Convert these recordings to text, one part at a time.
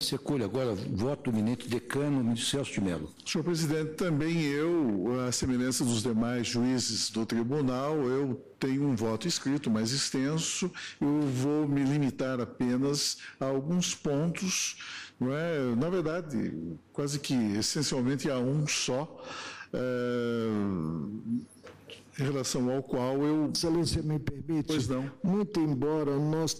Se acolhe agora o voto do eminente decano, ministro Celso de Mello. Senhor presidente, também eu, à semelhança dos demais juízes do tribunal, eu tenho um voto escrito mais extenso. Eu vou me limitar apenas a alguns pontos, não é? Na verdade, quase que essencialmente a um só, em relação ao qual eu... Excelência, me permite? Pois não. Muito embora nós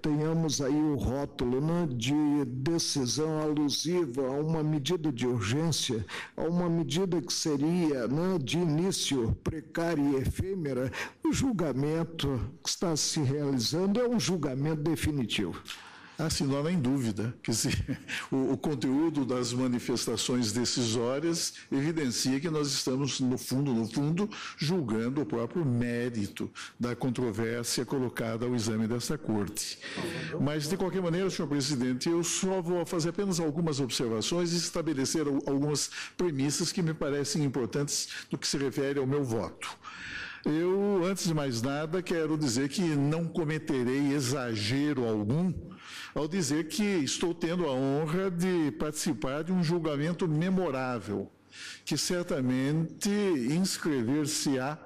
tenhamos aí o rótulo, né, de decisão alusiva a uma medida de urgência, a uma medida que seria, né, de início precária e efêmera, o julgamento que está se realizando é um julgamento definitivo. Assim, não há nem dúvida que o conteúdo das manifestações decisórias evidencia que nós estamos, no fundo, julgando o próprio mérito da controvérsia colocada ao exame desta Corte. Mas, de qualquer maneira, senhor presidente, eu só vou fazer apenas algumas observações e estabelecer algumas premissas que me parecem importantes no que se refere ao meu voto. Eu, antes de mais nada, quero dizer que não cometerei exagero algum ao dizer que estou tendo a honra de participar de um julgamento memorável, que certamente inscrever-se-á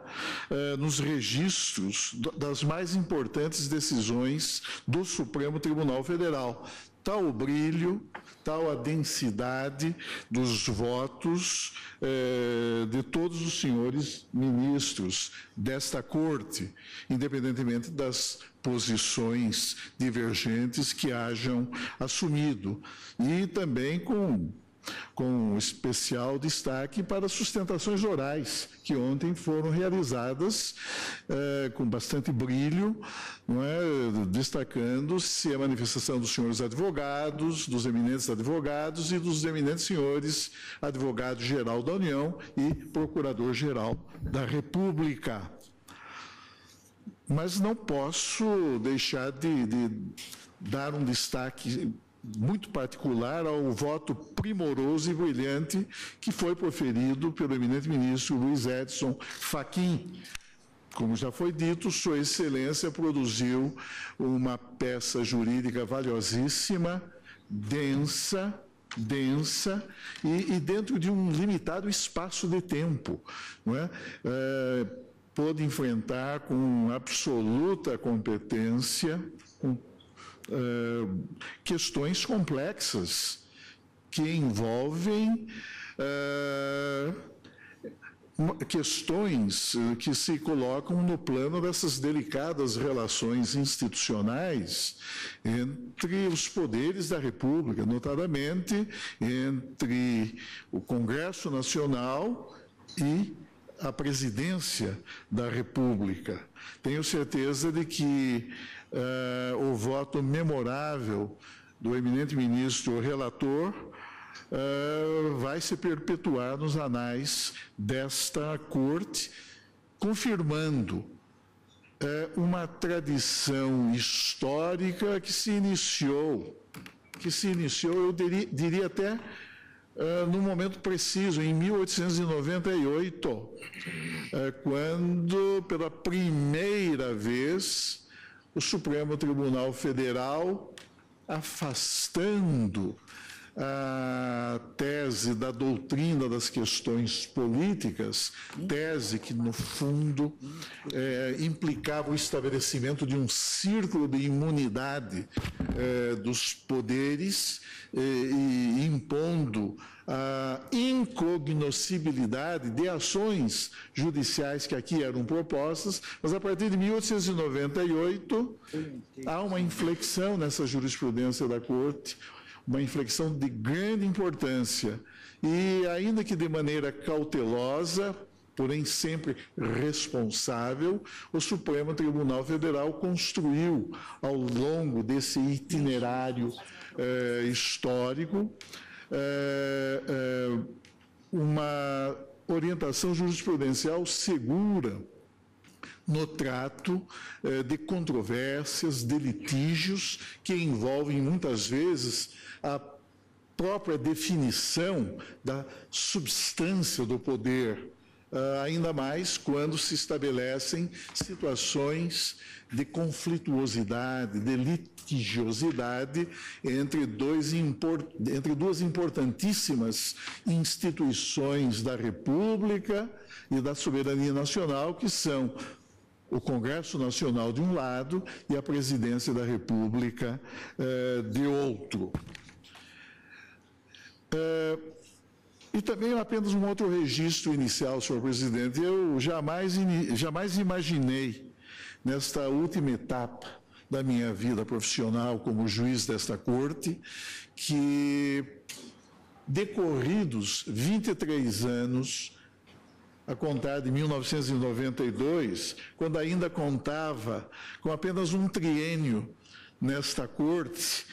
nos registros das mais importantes decisões do Supremo Tribunal Federal. Tal o brilho, tal a densidade dos votos de todos os senhores ministros desta Corte, independentemente das posições divergentes que hajam assumido, e também com especial destaque para as sustentações orais, que ontem foram realizadas com bastante brilho, não é? Destacando-se a manifestação dos senhores advogados, dos eminentes advogados e dos eminentes senhores advogado-geral da União e procurador-geral da República. Mas não posso deixar de dar um destaque muito particular ao voto primoroso e brilhante que foi proferido pelo eminente ministro Luiz Edson Fachin. Como já foi dito, Sua Excelência produziu uma peça jurídica valiosíssima, densa e dentro de um limitado espaço de tempo, não é? Pôde enfrentar com absoluta competência, questões complexas que envolvem questões que se colocam no plano dessas delicadas relações institucionais entre os poderes da República, notadamente entre o Congresso Nacional e a Presidência da República. Tenho certeza de que o voto memorável do eminente ministro relator vai se perpetuar nos anais desta Corte, confirmando uma tradição histórica que se iniciou, eu diria até no momento preciso, em 1898, quando, pela primeira vez, o Supremo Tribunal Federal, afastando a tese da doutrina das questões políticas, tese que, no fundo, implicava o estabelecimento de um círculo de imunidade dos poderes e impondo a incognoscibilidade de ações judiciais que aqui eram propostas, mas a partir de 1898 há uma inflexão nessa jurisprudência da Corte, uma inflexão de grande importância e, ainda que de maneira cautelosa, porém sempre responsável, o Supremo Tribunal Federal construiu, ao longo desse itinerário histórico, uma orientação jurisprudencial segura no trato de controvérsias, de litígios que envolvem muitas vezes a própria definição da substância do poder ainda mais quando se estabelecem situações de conflituosidade, de litigiosidade entre duas importantíssimas instituições da República e da soberania nacional, que são o Congresso Nacional de um lado e a Presidência da República de outro. E também apenas um outro registro inicial, senhor presidente. Eu jamais imaginei, nesta última etapa da minha vida profissional como juiz desta corte, que decorridos 23 anos, a contar de 1992, quando ainda contava com apenas um triênio nesta corte,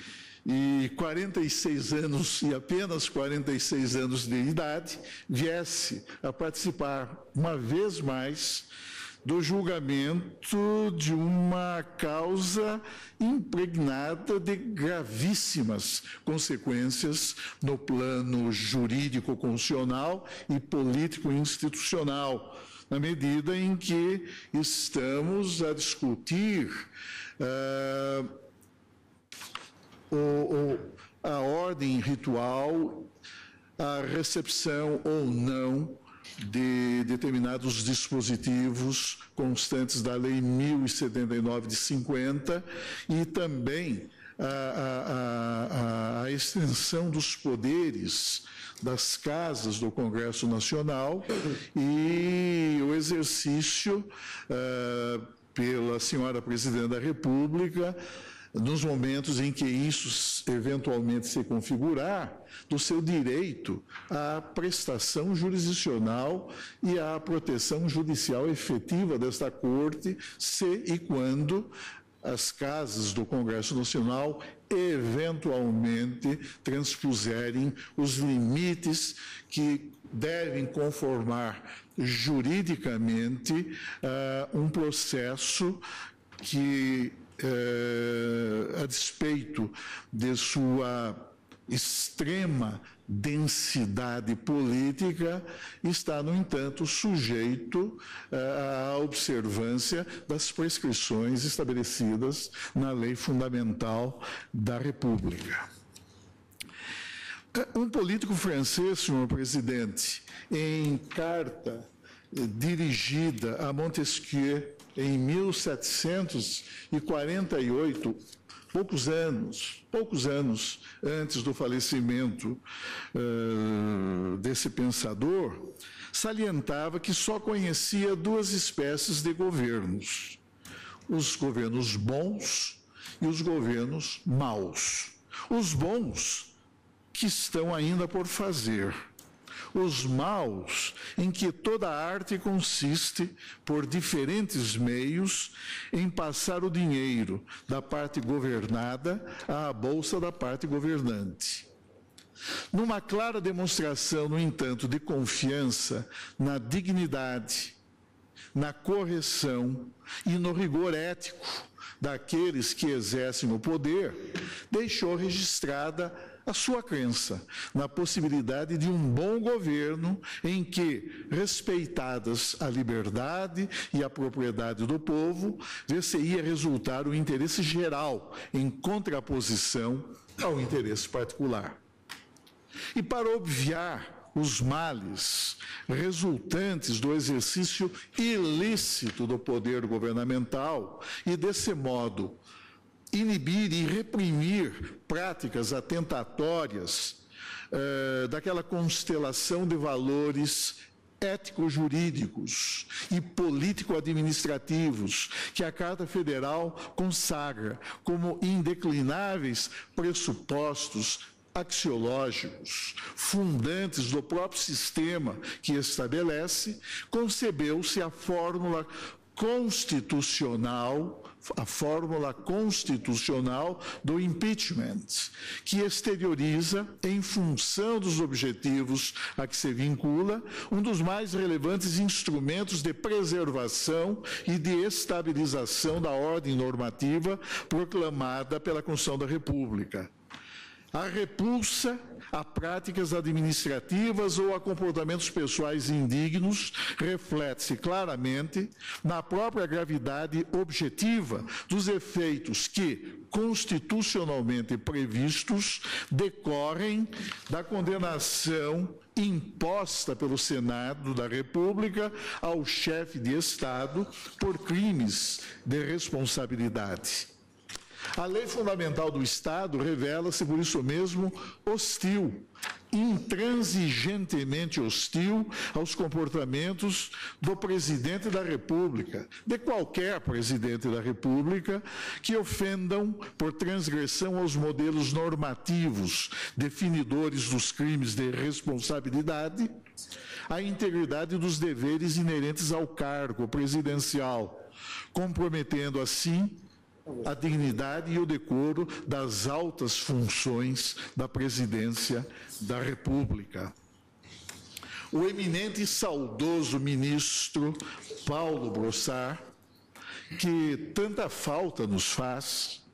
e 46 anos, e apenas 46 anos de idade, viesse a participar uma vez mais do julgamento de uma causa impregnada de gravíssimas consequências no plano jurídico constitucional e político institucional, na medida em que estamos a discutir a ordem ritual, a recepção ou não de determinados dispositivos constantes da Lei 1079 de 50 e também a extensão dos poderes das casas do Congresso Nacional e o exercício pela senhora Presidente da República, nos momentos em que isso eventualmente se configurar, do seu direito à prestação jurisdicional e à proteção judicial efetiva desta Corte, se e quando as casas do Congresso Nacional eventualmente transpuserem os limites que devem conformar juridicamente um processo que, a despeito de sua extrema densidade política, está, no entanto, sujeito à observância das prescrições estabelecidas na Lei Fundamental da República. Um político francês, senhor presidente, em carta dirigida a Montesquieu em 1748, poucos anos antes do falecimento desse pensador, salientava que só conhecia duas espécies de governos: os governos bons e os governos maus. Os bons, que estão ainda por fazer. Os maus, em que toda a arte consiste, por diferentes meios, em passar o dinheiro da parte governada à bolsa da parte governante. Numa clara demonstração, no entanto, de confiança na dignidade, na correção e no rigor ético daqueles que exercem o poder, deixou registrada a sua crença na possibilidade de um bom governo em que, respeitadas a liberdade e a propriedade do povo, ver-se-ia resultar o interesse geral em contraposição ao interesse particular. E para obviar os males resultantes do exercício ilícito do poder governamental e, desse modo, inibir e reprimir práticas atentatórias daquela constelação de valores ético-jurídicos e político-administrativos que a Carta Federal consagra como indeclináveis pressupostos axiológicos, fundantes do próprio sistema que estabelece, concebeu-se a fórmula constitucional do impeachment, que exterioriza, em função dos objetivos a que se vincula, um dos mais relevantes instrumentos de preservação e de estabilização da ordem normativa proclamada pela Constituição da República. a repulsa a práticas administrativas ou a comportamentos pessoais indignos reflete-se claramente na própria gravidade objetiva dos efeitos que, constitucionalmente previstos, decorrem da condenação imposta pelo Senado da República ao chefe de Estado por crimes de responsabilidade. A lei fundamental do Estado revela-se, por isso mesmo, hostil, intransigentemente hostil aos comportamentos do presidente da República, de qualquer presidente da República, que ofendam por transgressão aos modelos normativos definidores dos crimes de responsabilidade, a integridade dos deveres inerentes ao cargo presidencial, comprometendo assim a dignidade e o decoro das altas funções da presidência da República. O eminente e saudoso ministro Paulo Brossard, que tanta falta nos faz,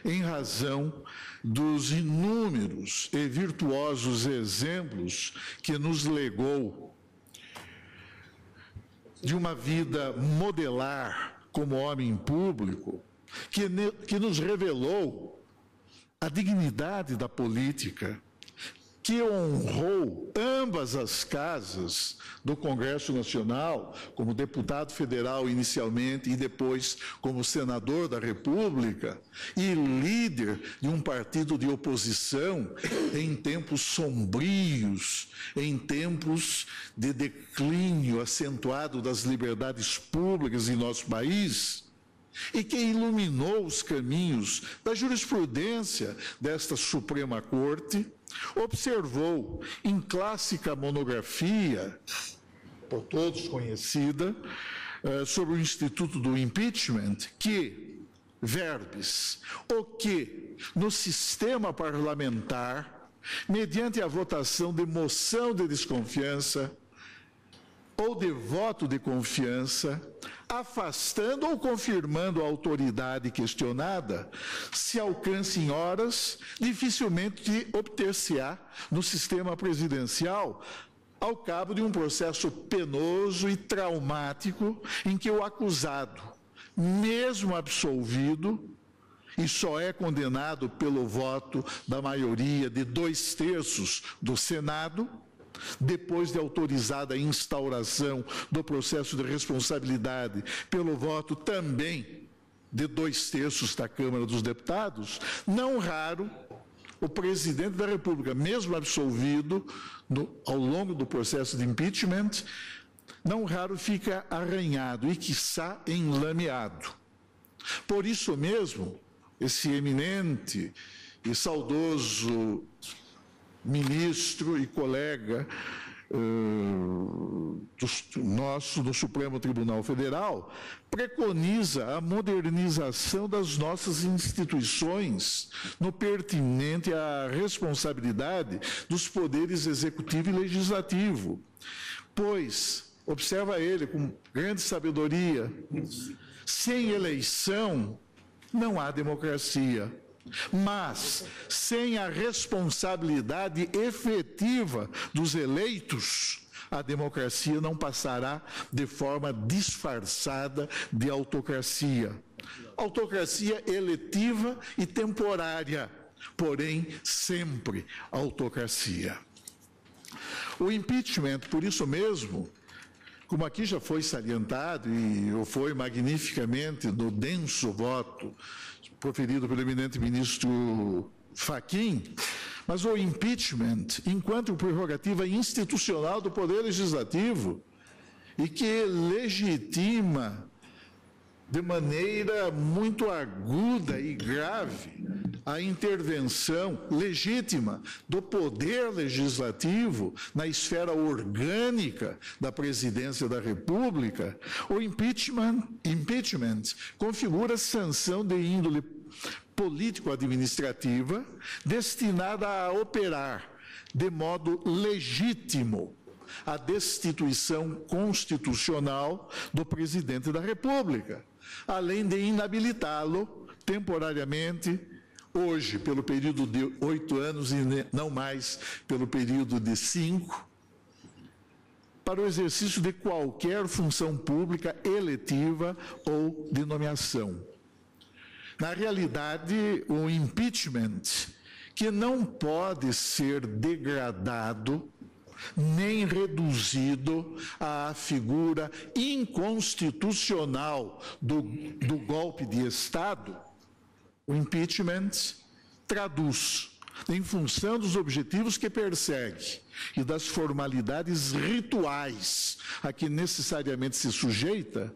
em razão dos inúmeros e virtuosos exemplos que nos legou de uma vida modelar como homem público, que nos revelou a dignidade da política, que honrou ambas as casas do Congresso Nacional, como deputado federal inicialmente e depois como senador da República, e líder de um partido de oposição em tempos sombrios, em tempos de declínio acentuado das liberdades públicas em nosso país, e que iluminou os caminhos da jurisprudência desta Suprema Corte, observou em clássica monografia, por todos conhecida, sobre o Instituto do Impeachment, que verbis, o que no sistema parlamentar, mediante a votação de moção de desconfiança ou de voto de confiança, afastando ou confirmando a autoridade questionada, se alcance em horas, dificilmente obter-se-á no sistema presidencial, ao cabo de um processo penoso e traumático em que o acusado, mesmo absolvido, e só é condenado pelo voto da maioria de 2/3 do Senado, depois de autorizada a instauração do processo de responsabilidade pelo voto também de 2/3 da Câmara dos Deputados, não raro, o presidente da República, mesmo absolvido ao longo do processo de impeachment, não raro fica arranhado e, quiçá, enlameado. Por isso mesmo, esse eminente e saudoso ministro e colega nosso do Supremo Tribunal Federal preconiza a modernização das nossas instituições no pertinente à responsabilidade dos poderes executivo e legislativo, pois, observa ele com grande sabedoria, sem eleição não há democracia. Mas, sem a responsabilidade efetiva dos eleitos, a democracia não passará de forma disfarçada de autocracia. Autocracia eletiva e temporária, porém sempre autocracia. O impeachment, por isso mesmo, como aqui já foi salientado e foi magnificamente no denso voto proferido pelo eminente ministro Fachin, mas o impeachment, enquanto prerrogativa institucional do Poder Legislativo, e que legitima de maneira muito aguda e grave a intervenção legítima do Poder Legislativo na esfera orgânica da Presidência da República, o impeachment configura sanção de índole político-administrativa destinada a operar de modo legítimo a destituição constitucional do Presidente da República, além de inabilitá-lo temporariamente hoje pelo período de 8 anos e não mais pelo período de 5, para o exercício de qualquer função pública eletiva ou de nomeação. Na realidade, o impeachment, que não pode ser degradado nem reduzido à figura inconstitucional do golpe de Estado, o impeachment traduz, em função dos objetivos que persegue e das formalidades rituais a que necessariamente se sujeita,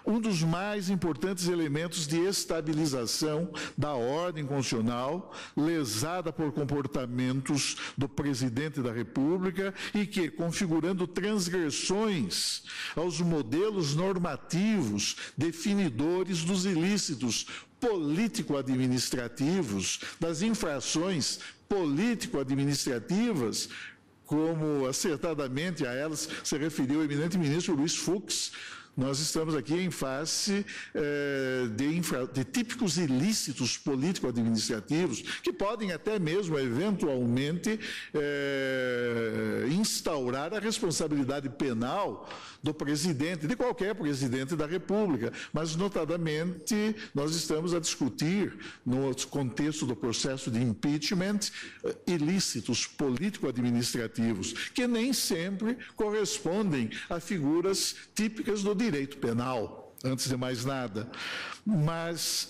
um dos mais importantes elementos de estabilização da ordem constitucional, lesada por comportamentos do presidente da República e que, configurando transgressões aos modelos normativos definidores dos ilícitos político-administrativos, das infrações político-administrativas, como acertadamente a elas se referiu o eminente ministro Luiz Fux. Nós estamos aqui em face de típicos ilícitos político-administrativos que podem até mesmo, eventualmente, instaurar a responsabilidade penal do presidente, de qualquer presidente da República. Mas, notadamente, nós estamos a discutir, no contexto do processo de impeachment, ilícitos político-administrativos, que nem sempre correspondem a figuras típicas do direito penal, antes de mais nada, mas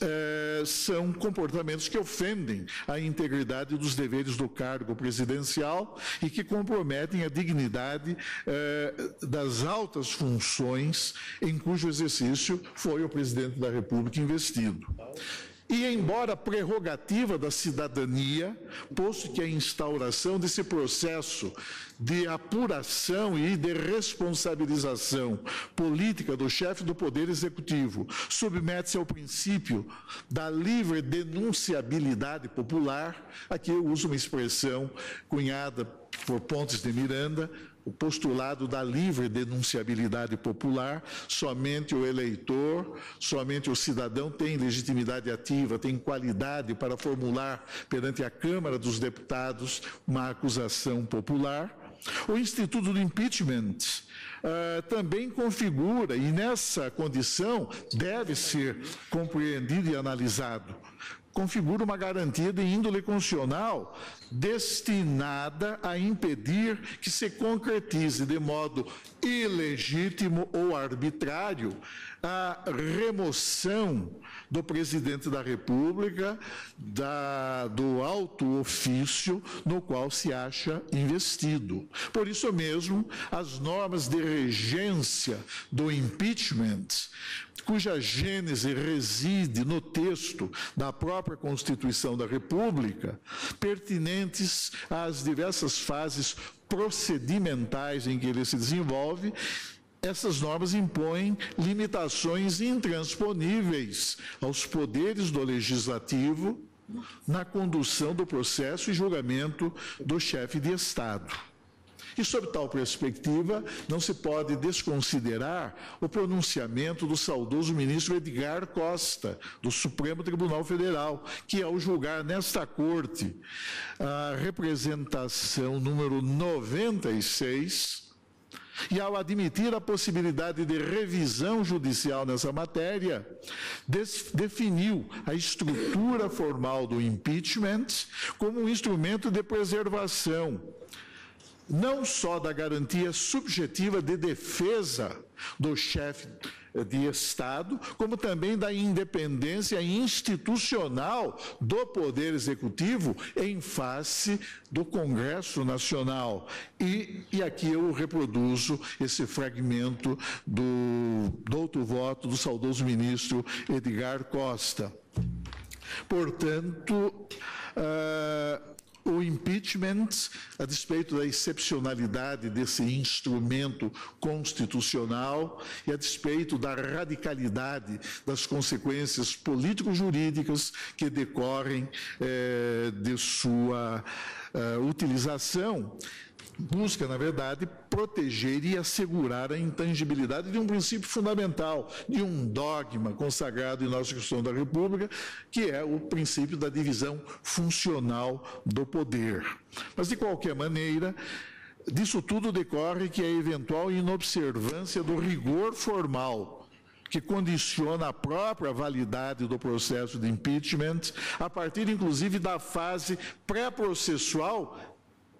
são comportamentos que ofendem a integridade dos deveres do cargo presidencial e que comprometem a dignidade das altas funções em cujo exercício foi o presidente da República investido. E, embora prerrogativa da cidadania, posto que a instauração desse processo de apuração e de responsabilização política do chefe do Poder Executivo submete-se ao princípio da livre denunciabilidade popular, aqui eu uso uma expressão cunhada por Pontes de Miranda, o postulado da livre denunciabilidade popular. Somente o eleitor, somente o cidadão tem legitimidade ativa, tem qualidade para formular perante a Câmara dos Deputados uma acusação popular. O Instituto do Impeachment também configura, e nessa condição deve ser compreendido e analisado, configura uma garantia de índole constitucional destinada a impedir que se concretize de modo ilegítimo ou arbitrário a remoção do presidente da República do alto ofício no qual se acha investido. Por isso mesmo, as normas de regência do impeachment, cuja gênese reside no texto da própria Constituição da República, pertinentes às diversas fases procedimentais em que ele se desenvolve, essas normas impõem limitações intransponíveis aos poderes do Legislativo na condução do processo e julgamento do chefe de Estado. E, sob tal perspectiva, não se pode desconsiderar o pronunciamento do saudoso ministro Edgar Costa, do Supremo Tribunal Federal, que, ao julgar nesta Corte a representação número 96, e ao admitir a possibilidade de revisão judicial nessa matéria, definiu a estrutura formal do impeachment como um instrumento de preservação, não só da garantia subjetiva de defesa do chefe de Estado, como também da independência institucional do Poder Executivo em face do Congresso Nacional. E aqui eu reproduzo esse fragmento do outro voto do saudoso ministro Edgar Costa. Portanto, o impeachment, a despeito da excepcionalidade desse instrumento constitucional e a despeito da radicalidade das consequências político-jurídicas que decorrem de sua utilização, busca, na verdade, proteger e assegurar a intangibilidade de um princípio fundamental, de um dogma consagrado em nossa Constituição da República, que é o princípio da divisão funcional do poder. Mas, de qualquer maneira, disso tudo decorre que a eventual inobservância do rigor formal, que condiciona a própria validade do processo de impeachment, a partir, inclusive, da fase pré-processual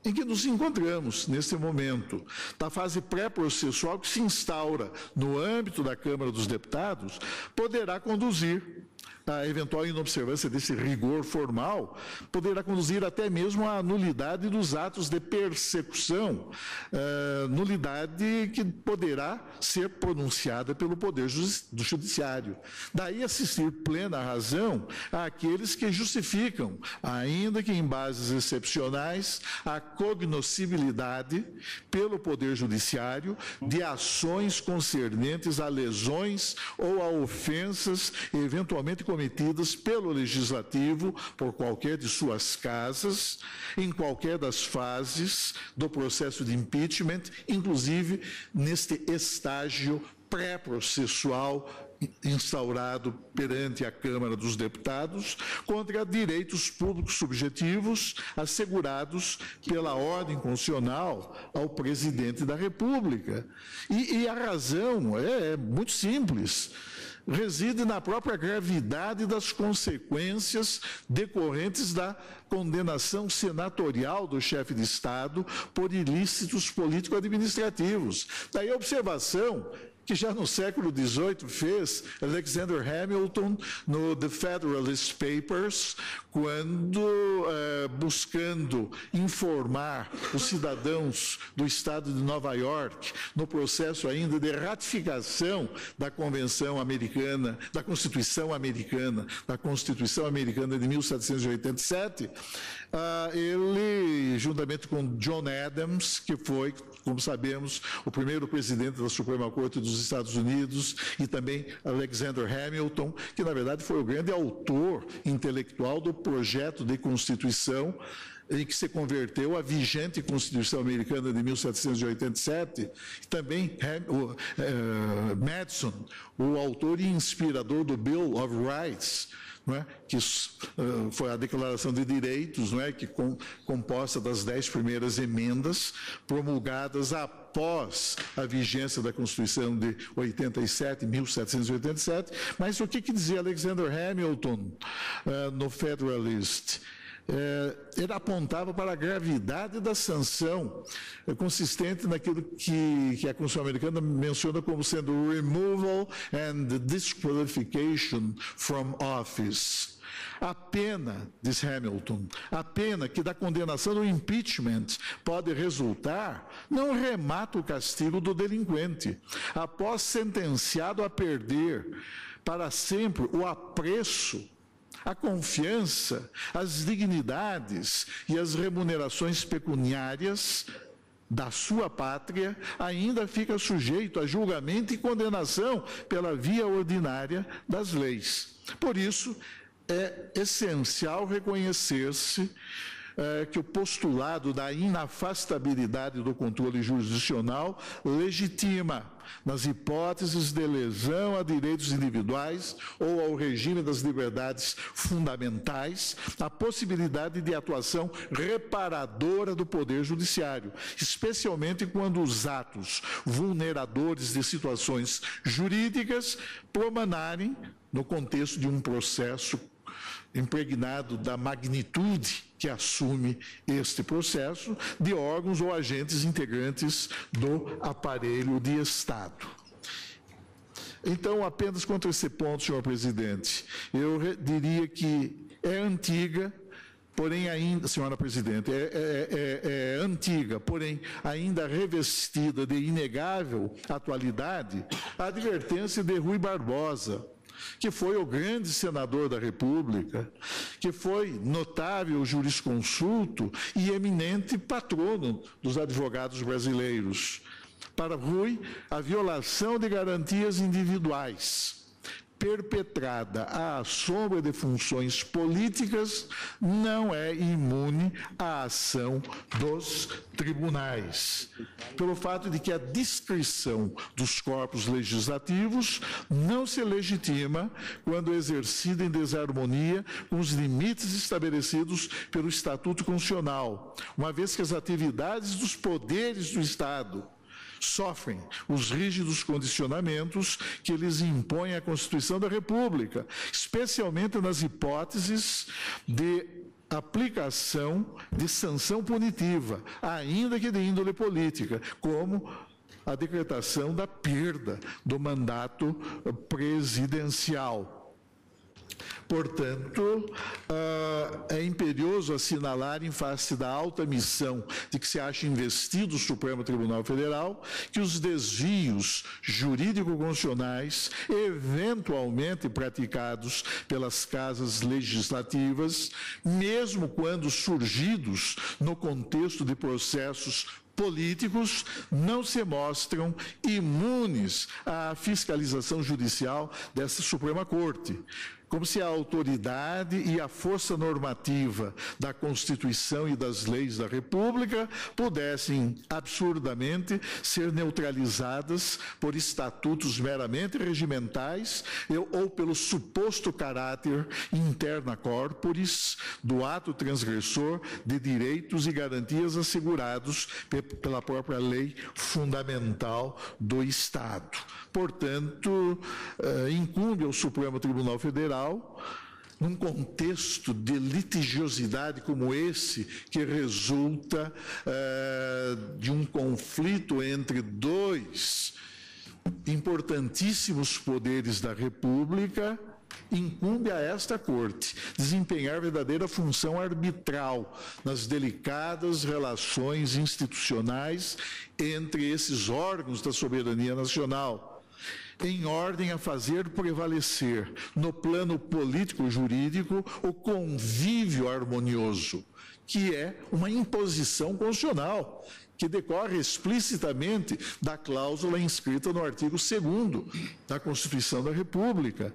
em que nos encontramos nesse momento, da fase pré-processual que se instaura no âmbito da Câmara dos Deputados, poderá conduzir a eventual inobservância desse rigor formal, poderá conduzir até mesmo à nulidade dos atos de persecução, nulidade que poderá ser pronunciada pelo Poder do Judiciário. Daí assistir plena razão àqueles que justificam, ainda que em bases excepcionais, a cognoscibilidade pelo Poder Judiciário de ações concernentes a lesões ou a ofensas eventualmente cometidas pelo Legislativo por qualquer de suas casas, em qualquer das fases do processo de impeachment, inclusive neste estágio pré-processual instaurado perante a Câmara dos Deputados contra direitos públicos subjetivos assegurados pela ordem constitucional ao presidente da República. E a razão é muito simples. Reside na própria gravidade das consequências decorrentes da condenação senatorial do chefe de Estado por ilícitos político-administrativos. Daí a observação que já no século XVIII fez Alexander Hamilton no The Federalist Papers, quando, buscando informar os cidadãos do estado de Nova York, no processo ainda de ratificação da Convenção Americana, da Constituição Americana de 1787, ele, juntamente com John Adams, que foi, como sabemos, o primeiro presidente da Suprema Corte dos Estados Unidos, e também Alexander Hamilton, que na verdade foi o grande autor intelectual do projeto de Constituição em que se converteu a vigente Constituição Americana de 1787, e também Madison, o autor e inspirador do Bill of Rights, não é? Que foi a Declaração de Direitos, não é? Que composta das 10 primeiras emendas promulgadas após a vigência da Constituição de 1787, mas o que dizia Alexander Hamilton no Federalist? Ele apontava para a gravidade da sanção consistente naquilo que a Constituição Americana menciona como sendo removal and disqualification from office. A pena, diz Hamilton, a pena que da condenação do impeachment pode resultar não remata o castigo do delinquente. Após sentenciado a perder para sempre o apreço, a confiança, as dignidades e as remunerações pecuniárias da sua pátria, ainda fica sujeito a julgamento e condenação pela via ordinária das leis. Por isso, é essencial reconhecer-se que o postulado da inafastabilidade do controle jurisdicional legitima, nas hipóteses de lesão a direitos individuais ou ao regime das liberdades fundamentais, a possibilidade de atuação reparadora do Poder Judiciário, especialmente quando os atos vulneradores de situações jurídicas promanarem no contexto de um processo impregnado da magnitude que assume este processo de órgãos ou agentes integrantes do aparelho de Estado. Então, apenas contra esse ponto, senhor presidente, eu diria que é antiga, porém ainda, senhora presidente, é antiga, porém ainda revestida de inegável atualidade, a advertência de Rui Barbosa, que foi o grande senador da República, que foi notável jurisconsulto e eminente patrono dos advogados brasileiros. Para Rui, a violação de garantias individuais perpetrada à sombra de funções políticas não é imune à ação dos tribunais, pelo fato de que a discrição dos corpos legislativos não se legitima quando exercida em desarmonia com os limites estabelecidos pelo Estatuto Constitucional, uma vez que as atividades dos poderes do Estado sofrem os rígidos condicionamentos que lhes impõe a Constituição da República, especialmente nas hipóteses de aplicação de sanção punitiva, ainda que de índole política, como a decretação da perda do mandato presidencial. Portanto, é imperioso assinalar, em face da alta missão de que se acha investido o Supremo Tribunal Federal, que os desvios jurídico-constitucionais, eventualmente praticados pelas casas legislativas, mesmo quando surgidos no contexto de processos políticos, não se mostram imunes à fiscalização judicial dessa Suprema Corte, como se a autoridade e a força normativa da Constituição e das leis da República pudessem absurdamente ser neutralizadas por estatutos meramente regimentais ou pelo suposto caráter interna corporis do ato transgressor de direitos e garantias assegurados pela própria lei fundamental do Estado. Portanto, incumbe ao Supremo Tribunal Federal, num contexto de litigiosidade como esse, que resulta de um conflito entre dois importantíssimos poderes da República, incumbe a esta Corte desempenhar verdadeira função arbitral nas delicadas relações institucionais entre esses órgãos da soberania nacional, em ordem a fazer prevalecer no plano político-jurídico o convívio harmonioso, que é uma imposição constitucional, que decorre explicitamente da cláusula inscrita no artigo 2º da Constituição da República,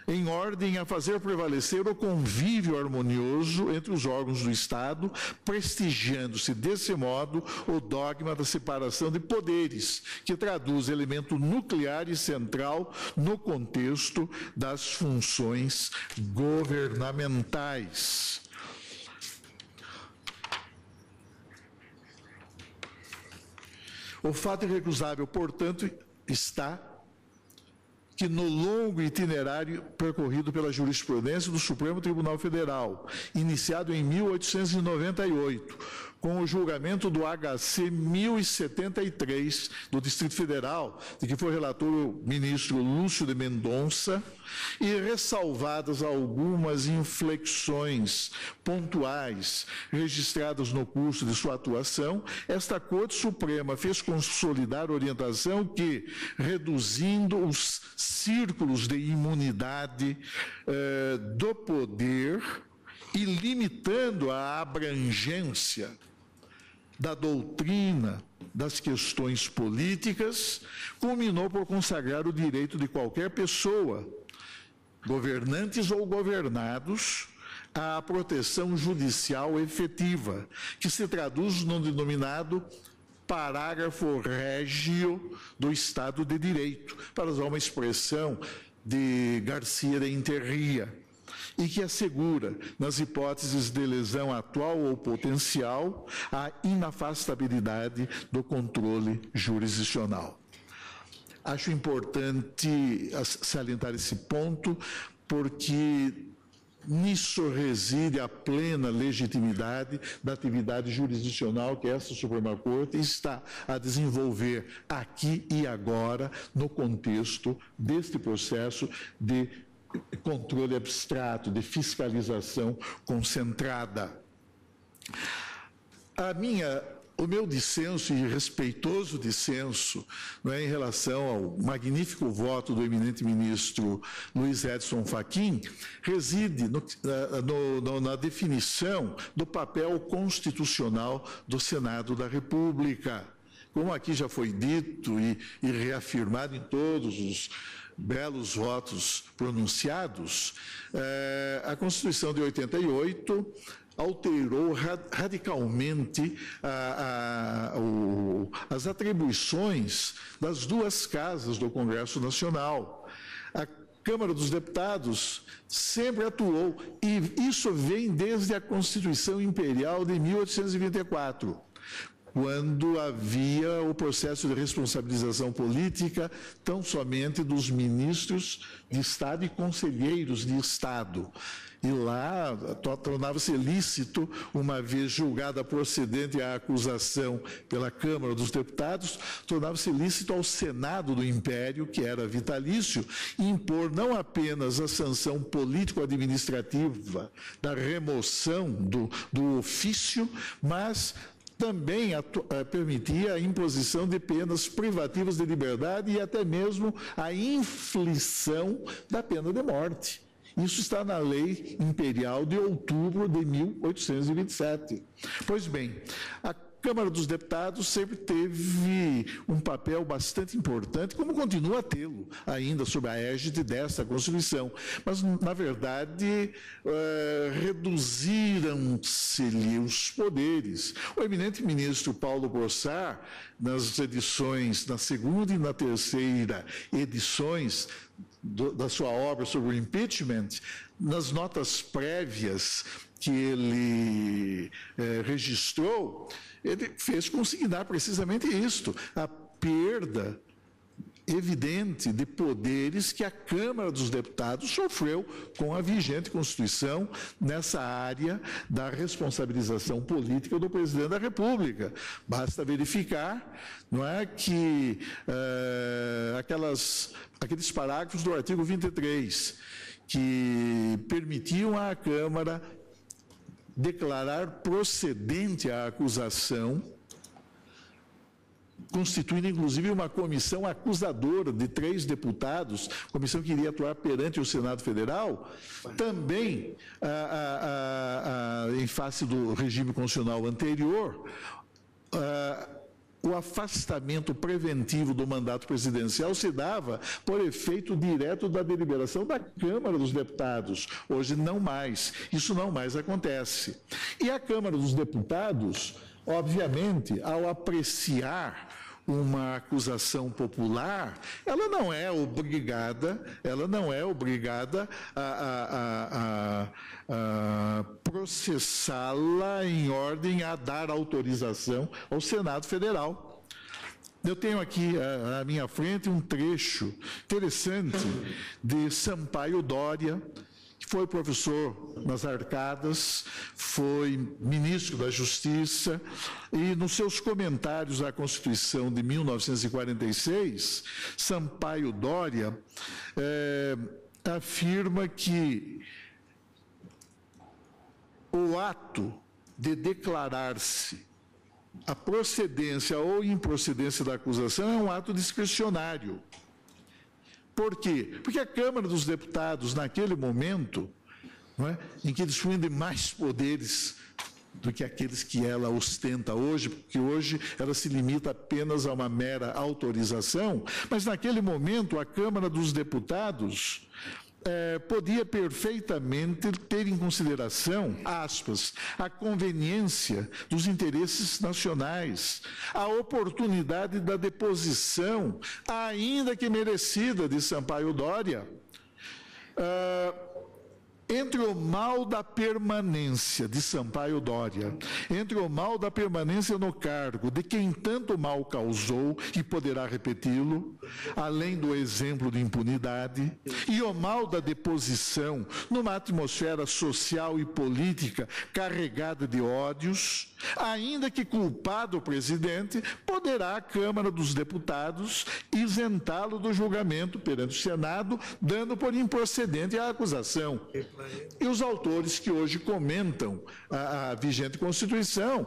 em ordem a fazer prevalecer o convívio harmonioso entre os órgãos do Estado, prestigiando-se desse modo o dogma da separação de poderes, que traduz elemento nuclear e central no contexto das funções governamentais. O fato irrecusável, portanto, está que no longo itinerário percorrido pela jurisprudência do Supremo Tribunal Federal, iniciado em 1898, com o julgamento do HC 1073 do Distrito Federal, de que foi relator o ministro Lúcio de Mendonça, e ressalvadas algumas inflexões pontuais registradas no curso de sua atuação, esta Corte Suprema fez consolidar a orientação que, reduzindo os círculos de imunidade do poder e limitando a abrangência da doutrina das questões políticas, culminou por consagrar o direito de qualquer pessoa, governantes ou governados, à proteção judicial efetiva, que se traduz no denominado parágrafo régio do Estado de Direito, para usar uma expressão de Garcia de Interria, e que assegura, nas hipóteses de lesão atual ou potencial, a inafastabilidade do controle jurisdicional. Acho importante salientar esse ponto, porque nisso reside a plena legitimidade da atividade jurisdicional que essa Suprema Corte está a desenvolver aqui e agora, no contexto deste processo de controle abstrato, de fiscalização concentrada. O meu dissenso, e respeitoso dissenso, em relação ao magnífico voto do eminente ministro Luiz Edson Fachin, reside na definição do papel constitucional do Senado da República, como aqui já foi dito e reafirmado em todos os belos votos pronunciados, a Constituição de 88 alterou radicalmente as atribuições das duas casas do Congresso Nacional. A Câmara dos Deputados sempre atuou, e isso vem desde a Constituição Imperial de 1824, quando havia o processo de responsabilização política tão somente dos ministros de Estado e conselheiros de Estado. E lá tornava-se lícito, uma vez julgada procedente a acusação pela Câmara dos Deputados, tornava-se lícito ao Senado do Império, que era vitalício, impor não apenas a sanção político-administrativa da remoção do ofício, mas também permitia a imposição de penas privativas de liberdade e até mesmo a inflição da pena de morte. Isso está na Lei Imperial de outubro de 1827. Pois bem, a Câmara dos Deputados sempre teve um papel bastante importante, como continua a tê-lo ainda sob a égide desta Constituição. Mas, na verdade, reduziram-se-lhe os poderes. O eminente ministro Paulo Bossar, nas edições, na segunda e na terceira edições da sua obra sobre o impeachment, nas notas prévias que ele registrou, ele fez consignar precisamente isto, a perda evidente de poderes que a Câmara dos Deputados sofreu com a vigente Constituição nessa área da responsabilização política do presidente da República. Basta verificar, não é, que aqueles parágrafos do artigo 23 que permitiam à Câmara declarar procedente a acusação, constituindo inclusive uma comissão acusadora de 3 deputados, comissão que iria atuar perante o Senado Federal, também em face do regime constitucional anterior, o afastamento preventivo do mandato presidencial se dava por efeito direto da deliberação da Câmara dos Deputados. Hoje não mais, isso não mais acontece. E a Câmara dos Deputados, obviamente, ao apreciar uma acusação popular, ela não é obrigada a processá-la em ordem a dar autorização ao Senado Federal. Eu tenho aqui à minha frente um trecho interessante de Sampaio Dória, que foi professor nas Arcadas, foi ministro da Justiça, e nos seus comentários à Constituição de 1946, Sampaio Dória afirma que o ato de declarar-se a procedência ou improcedência da acusação é um ato discricionário. Por quê? Porque a Câmara dos Deputados, naquele momento, não é, em que dispunha de mais poderes do que aqueles que ela ostenta hoje, porque hoje ela se limita apenas a uma mera autorização, mas naquele momento a Câmara dos Deputados podia perfeitamente ter em consideração, aspas, a conveniência dos interesses nacionais, a oportunidade da deposição, ainda que merecida, de Sampaio Dória, entre o mal da permanência, de Sampaio Dória, entre o mal da permanência no cargo de quem tanto mal causou e poderá repeti-lo, além do exemplo de impunidade, e o mal da deposição numa atmosfera social e política carregada de ódios, ainda que culpado o presidente, poderá a Câmara dos Deputados isentá-lo do julgamento perante o Senado, dando por improcedente a acusação. E os autores que hoje comentam a vigente Constituição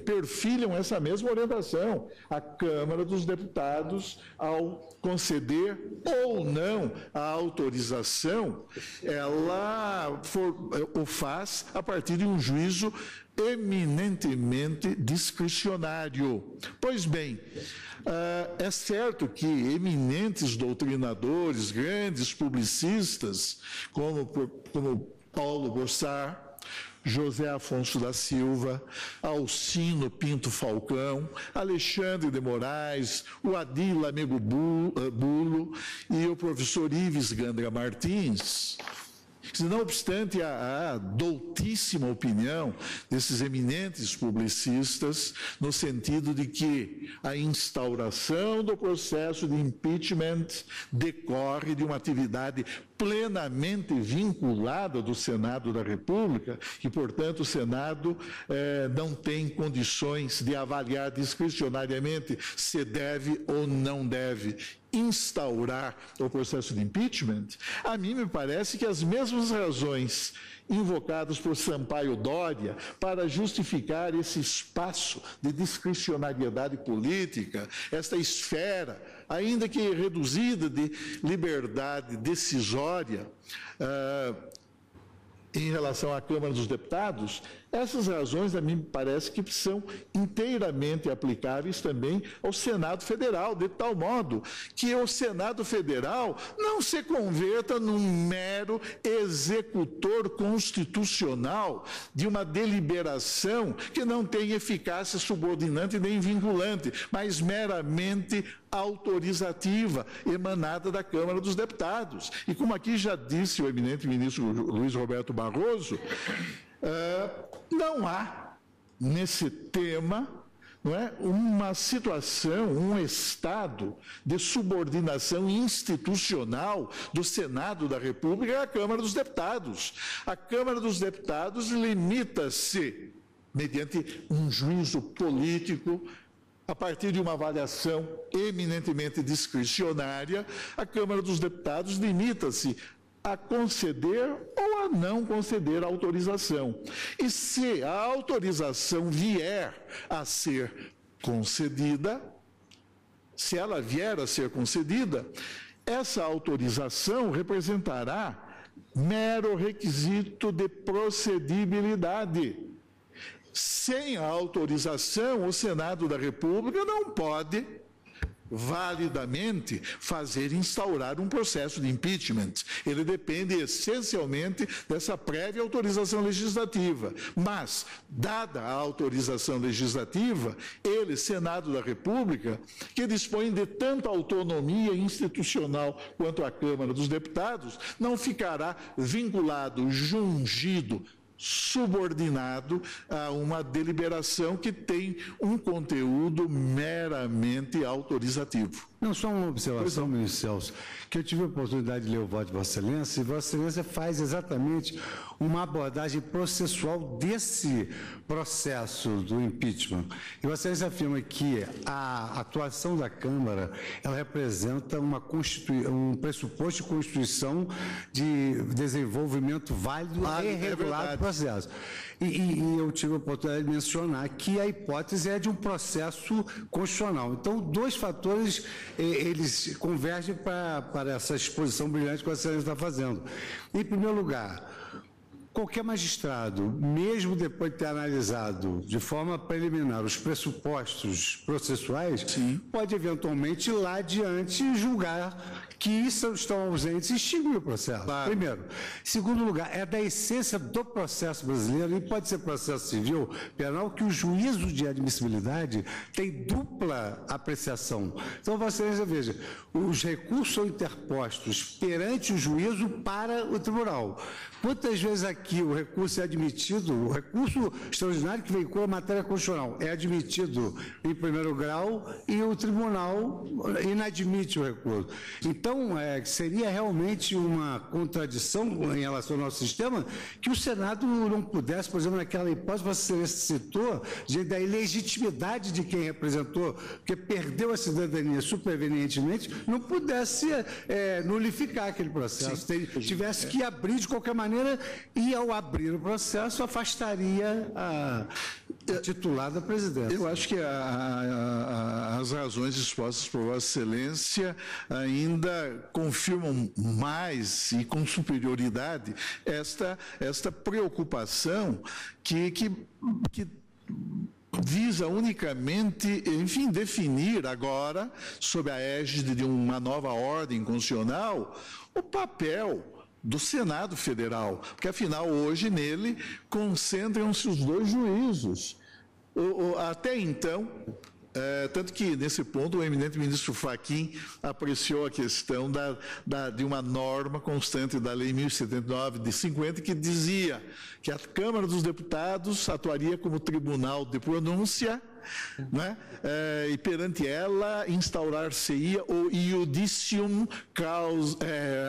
perfilham essa mesma orientação. A Câmara dos Deputados, ao conceder ou não a autorização, ela o faz a partir de um juízo eminentemente discricionário. Pois bem, é certo que eminentes doutrinadores, grandes publicistas, como Paulo Borsar, José Afonso da Silva, Alcino Pinto Falcão, Alexandre de Moraes, o Adil Lamego Bulo e o professor Ives Gandra Martins. Não obstante a doutíssima opinião desses eminentes publicistas, no sentido de que a instauração do processo de impeachment decorre de uma atividade plenamente vinculada do Senado da República e, portanto, o Senado não tem condições de avaliar discricionariamente se deve ou não deve instaurar o processo de impeachment. A mim me parece que as mesmas razões invocadas por Sampaio Dória para justificar esse espaço de discricionariedade política, esta esfera, ainda que reduzida, de liberdade decisória em relação à Câmara dos Deputados, essas razões, a mim me parece que são inteiramente aplicáveis também ao Senado Federal, de tal modo que o Senado Federal não se converta num mero executor constitucional de uma deliberação que não tem eficácia subordinante nem vinculante, mas meramente autorizativa, emanada da Câmara dos Deputados. E como aqui já disse o eminente ministro Luiz Roberto Barroso, não há nesse tema, não é, uma situação, um estado de subordinação institucional do Senado da República à Câmara dos Deputados. A Câmara dos Deputados limita-se, mediante um juízo político, a partir de uma avaliação eminentemente discricionária, a Câmara dos Deputados limita-se a conceder ou a não conceder a autorização. E se a autorização vier a ser concedida, se ela vier a ser concedida, essa autorização representará mero requisito de procedibilidade. Sem a autorização, o Senado da República não pode validamente instaurar um processo de impeachment. Ele depende essencialmente dessa prévia autorização legislativa. Mas, dada a autorização legislativa, ele, Senado da República, que dispõe de tanta autonomia institucional quanto a Câmara dos Deputados, não ficará vinculado, jungido, subordinado a uma deliberação que tem um conteúdo meramente autorizativo. Não, só uma observação, ministro Celso, que eu tive a oportunidade de ler o voto de Vossa Excelência, e Vossa Excelência faz exatamente uma abordagem processual desse processo do impeachment. E Vossa Excelência afirma que a atuação da Câmara, ela representa um pressuposto de constituição de desenvolvimento válido e regular do processo. E eu tive a oportunidade de mencionar que a hipótese é de um processo constitucional. Então, dois fatores, eles convergem para essa exposição brilhante que a senhora está fazendo. Em primeiro lugar, qualquer magistrado, mesmo depois de ter analisado de forma preliminar os pressupostos processuais, sim, pode eventualmente ir lá adiante julgar que estão ausentes e extinguir o processo. Claro. Primeiro. Segundo lugar, é da essência do processo brasileiro, e pode ser processo civil, penal, que o juízo de admissibilidade tem dupla apreciação. Então, você veja, os recursos são interpostos perante o juízo para o tribunal. Quantas vezes aqui o recurso é admitido, o recurso extraordinário que veicula a matéria constitucional é admitido em primeiro grau e o tribunal inadmite o recurso. Então, seria realmente uma contradição em relação ao nosso sistema que o Senado não pudesse, por exemplo, naquela hipótese que você citou, da ilegitimidade de quem representou, porque perdeu a cidadania supervenientemente, não pudesse nulificar aquele processo, tivesse que abrir de qualquer maneira e e, ao abrir o processo, afastaria a titular da presidência. Eu acho que as razões expostas por Vossa Excelência ainda confirmam mais e com superioridade esta preocupação que visa unicamente, enfim, definir agora, sob a égide de uma nova ordem constitucional, o papel do Senado Federal, porque afinal hoje nele concentram-se os dois juízos. Até então, tanto que nesse ponto o eminente ministro Fachin apreciou a questão de uma norma constante da Lei 1079 de 50, que dizia que a Câmara dos Deputados atuaria como tribunal de pronúncia, né? E perante ela instaurar-se-ia o iudicium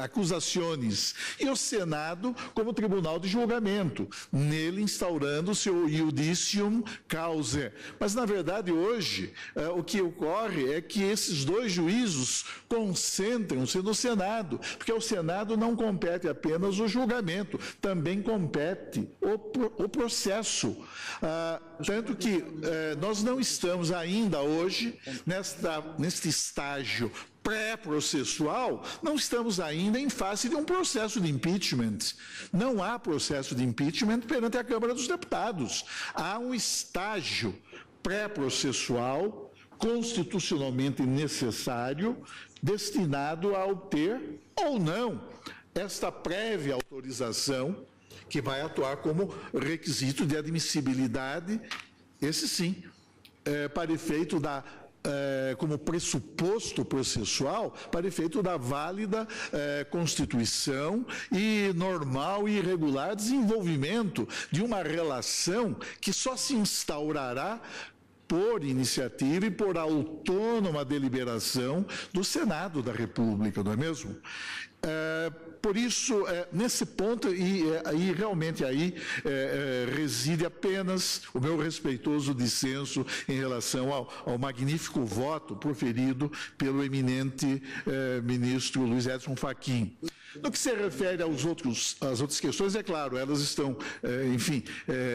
accusationis, e o Senado como tribunal de julgamento, nele instaurando-se o iudicium causae. Mas, na verdade, hoje, o que ocorre é que esses dois juízos concentram-se no Senado, porque ao Senado não compete apenas o julgamento, também compete o processo. Tanto que nós não estamos ainda hoje, neste estágio pré-processual, não estamos ainda em face de um processo de impeachment. Não há processo de impeachment perante a Câmara dos Deputados. Há um estágio pré-processual constitucionalmente necessário, destinado a obter ou não esta prévia autorização, que vai atuar como requisito de admissibilidade, esse sim, para efeito como pressuposto processual, para efeito da válida constituição e normal e regular desenvolvimento de uma relação que só se instaurará por iniciativa e por autônoma deliberação do Senado da República, não é mesmo? Por isso, nesse ponto, e realmente aí reside apenas o meu respeitoso dissenso em relação ao magnífico voto proferido pelo eminente ministro Luiz Edson Fachin. No que se refere às outras questões, é claro, elas estão,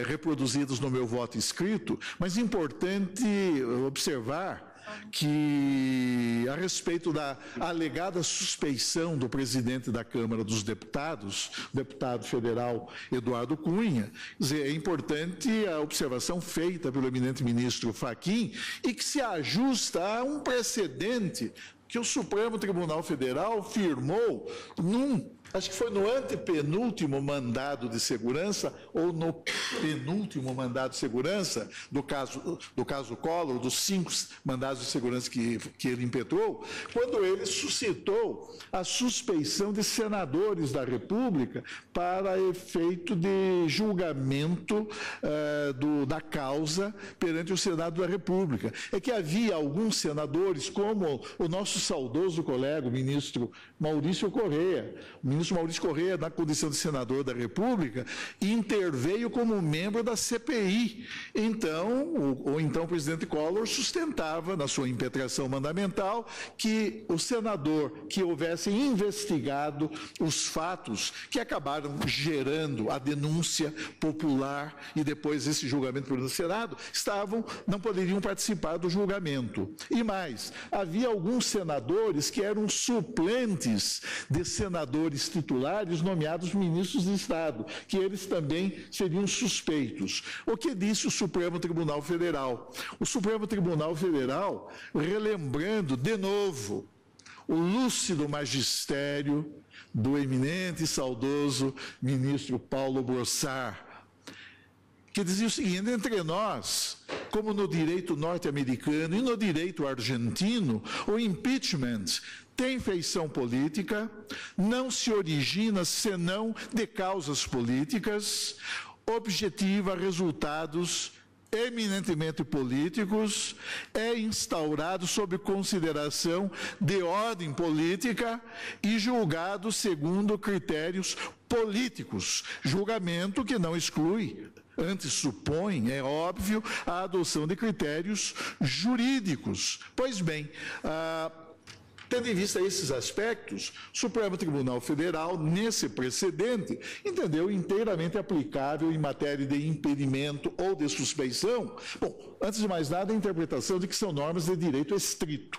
reproduzidas no meu voto escrito, mas é importante observar que, a respeito da alegada suspeição do presidente da Câmara dos Deputados, deputado federal Eduardo Cunha, é importante a observação feita pelo eminente ministro Fachin e que se ajusta a um precedente que o Supremo Tribunal Federal firmou acho que foi no antepenúltimo mandado de segurança ou no penúltimo mandado de segurança do caso Collor, dos 5 mandados de segurança que ele impetrou, quando ele suscitou a suspeição de senadores da República para efeito de julgamento da causa perante o Senado da República. É que havia alguns senadores, como o nosso saudoso colega, o ministro Maurício Correia, na condição de senador da República, interveio como membro da CPI. Então, o presidente Collor sustentava, na sua impetração mandamental, que o senador que houvesse investigado os fatos que acabaram gerando a denúncia popular e depois esse julgamento pelo Senado, não poderiam participar do julgamento. E mais, havia alguns senadores que eram suplentes de senadores titulares nomeados ministros de Estado, que eles também seriam suspeitos. O que disse o Supremo Tribunal Federal? O Supremo Tribunal Federal, relembrando de novo o lúcido magistério do eminente e saudoso ministro Paulo Brossard, que dizia o seguinte: entre nós, como no direito norte-americano e no direito argentino, o impeachment tem feição política, não se origina senão de causas políticas, objetiva resultados eminentemente políticos, é instaurado sob consideração de ordem política e julgado segundo critérios políticos, julgamento que não exclui, antes supõe, é óbvio, a adoção de critérios jurídicos. Pois bem, Tendo em vista esses aspectos, o Supremo Tribunal Federal, nesse precedente, entendeu inteiramente aplicável em matéria de impedimento ou de suspeição. Bom, antes de mais nada, a interpretação de que são normas de direito estrito.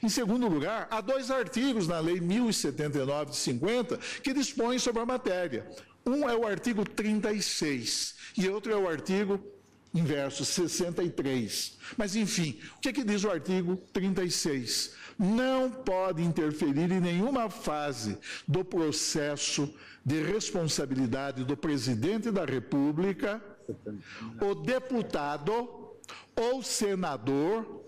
Em segundo lugar, há 2 artigos na Lei 1079 de 50 que dispõem sobre a matéria. Um é o artigo 36 e outro é o artigo inverso, 63. Mas, enfim, o que diz o artigo 36? Não pode interferir em nenhuma fase do processo de responsabilidade do presidente da República o deputado ou senador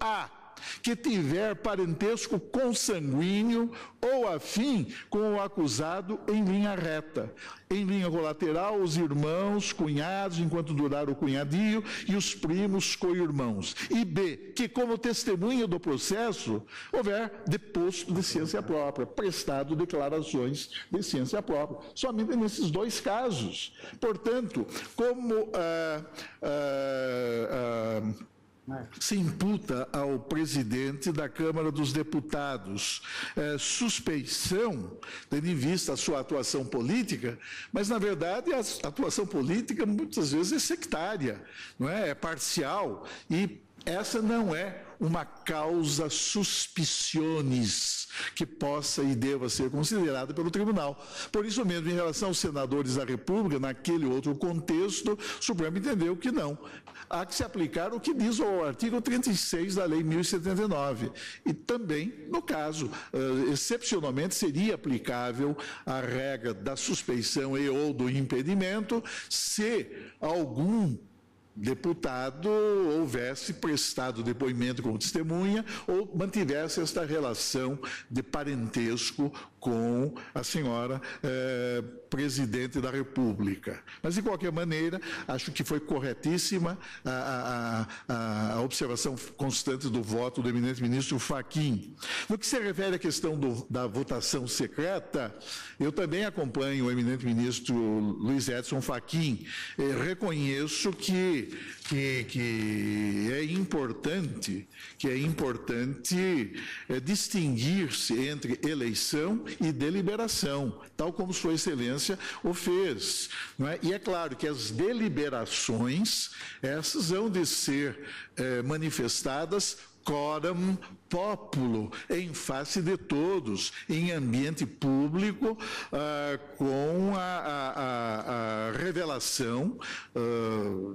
que tiver parentesco consanguíneo ou afim com o acusado em linha reta. Em linha colateral, os irmãos, cunhados, enquanto durar o cunhadio, e os primos co-irmãos. E B, que como testemunha do processo, houver deposto de ciência própria, prestado declarações de ciência própria. Somente nesses 2 casos. Portanto, como se imputa ao presidente da Câmara dos Deputados suspeição, tendo em vista a sua atuação política, mas, na verdade, a atuação política muitas vezes é sectária, não é? É parcial, e essa não é uma causa suspicionis que possa e deva ser considerada pelo tribunal. Por isso mesmo, em relação aos senadores da República, naquele outro contexto, o Supremo entendeu que não. Há que se aplicar o que diz o artigo 36 da Lei 1079. E também, no caso, excepcionalmente, seria aplicável a regra da suspeição e ou do impedimento se algum deputado houvesse prestado depoimento como testemunha ou mantivesse esta relação de parentesco com a senhora presidente da República. Mas, de qualquer maneira, acho que foi corretíssima a observação constante do voto do eminente ministro Fachin. No que se refere à questão da votação secreta, eu também acompanho o eminente ministro Luiz Edson Fachin. Reconheço que é importante distinguir-se entre eleição e deliberação, tal como Sua Excelência o fez. Não é? E é claro que as deliberações, essas hão de ser manifestadas coram populo, em face de todos, em ambiente público, com a revelação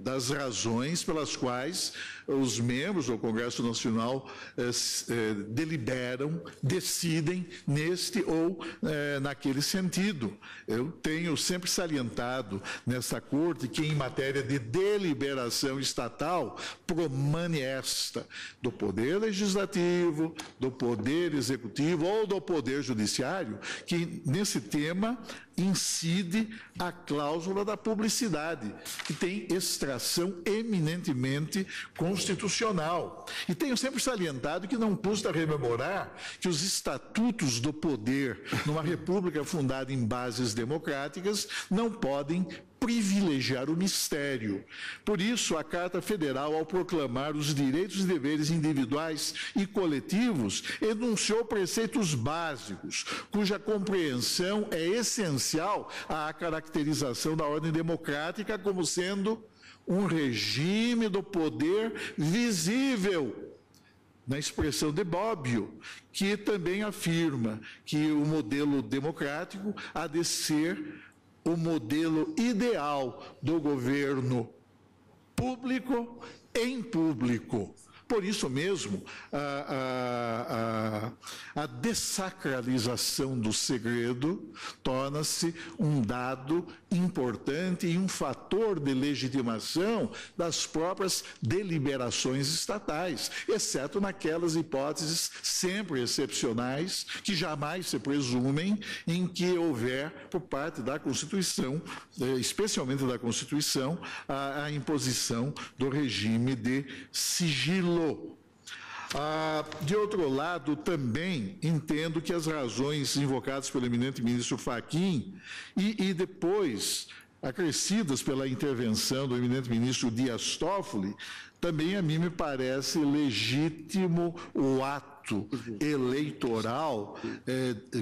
das razões pelas quais os membros do Congresso Nacional deliberam, decidem neste ou naquele sentido. Eu tenho sempre salientado nesta Corte que, em matéria de deliberação estatal, promane esta do Poder Legislativo, do Poder Executivo ou do Poder Judiciário, que nesse tema incide a cláusula da publicidade, que tem extração eminentemente constitucional. E tenho sempre salientado que não custa rememorar que os estatutos do poder, numa república fundada em bases democráticas, não podem privilegiar o mistério. Por isso, a Carta Federal, ao proclamar os direitos e deveres individuais e coletivos, enunciou preceitos básicos, cuja compreensão é essencial à caracterização da ordem democrática como sendo um regime do poder visível, na expressão de Bobbio, que também afirma que o modelo democrático há de ser o modelo ideal do governo público em público. Por isso mesmo, a dessacralização do segredo torna-se um dado importante e um fator de legitimação das próprias deliberações estatais, exceto naquelas hipóteses sempre excepcionais, que jamais se presumem, em que houver, por parte da Constituição, especialmente da Constituição, a imposição do regime de sigilo. De outro lado, também entendo que as razões invocadas pelo eminente ministro Fachin e depois acrescidas pela intervenção do eminente ministro Dias Toffoli, também a mim me parece legítimo o ato ato eleitoral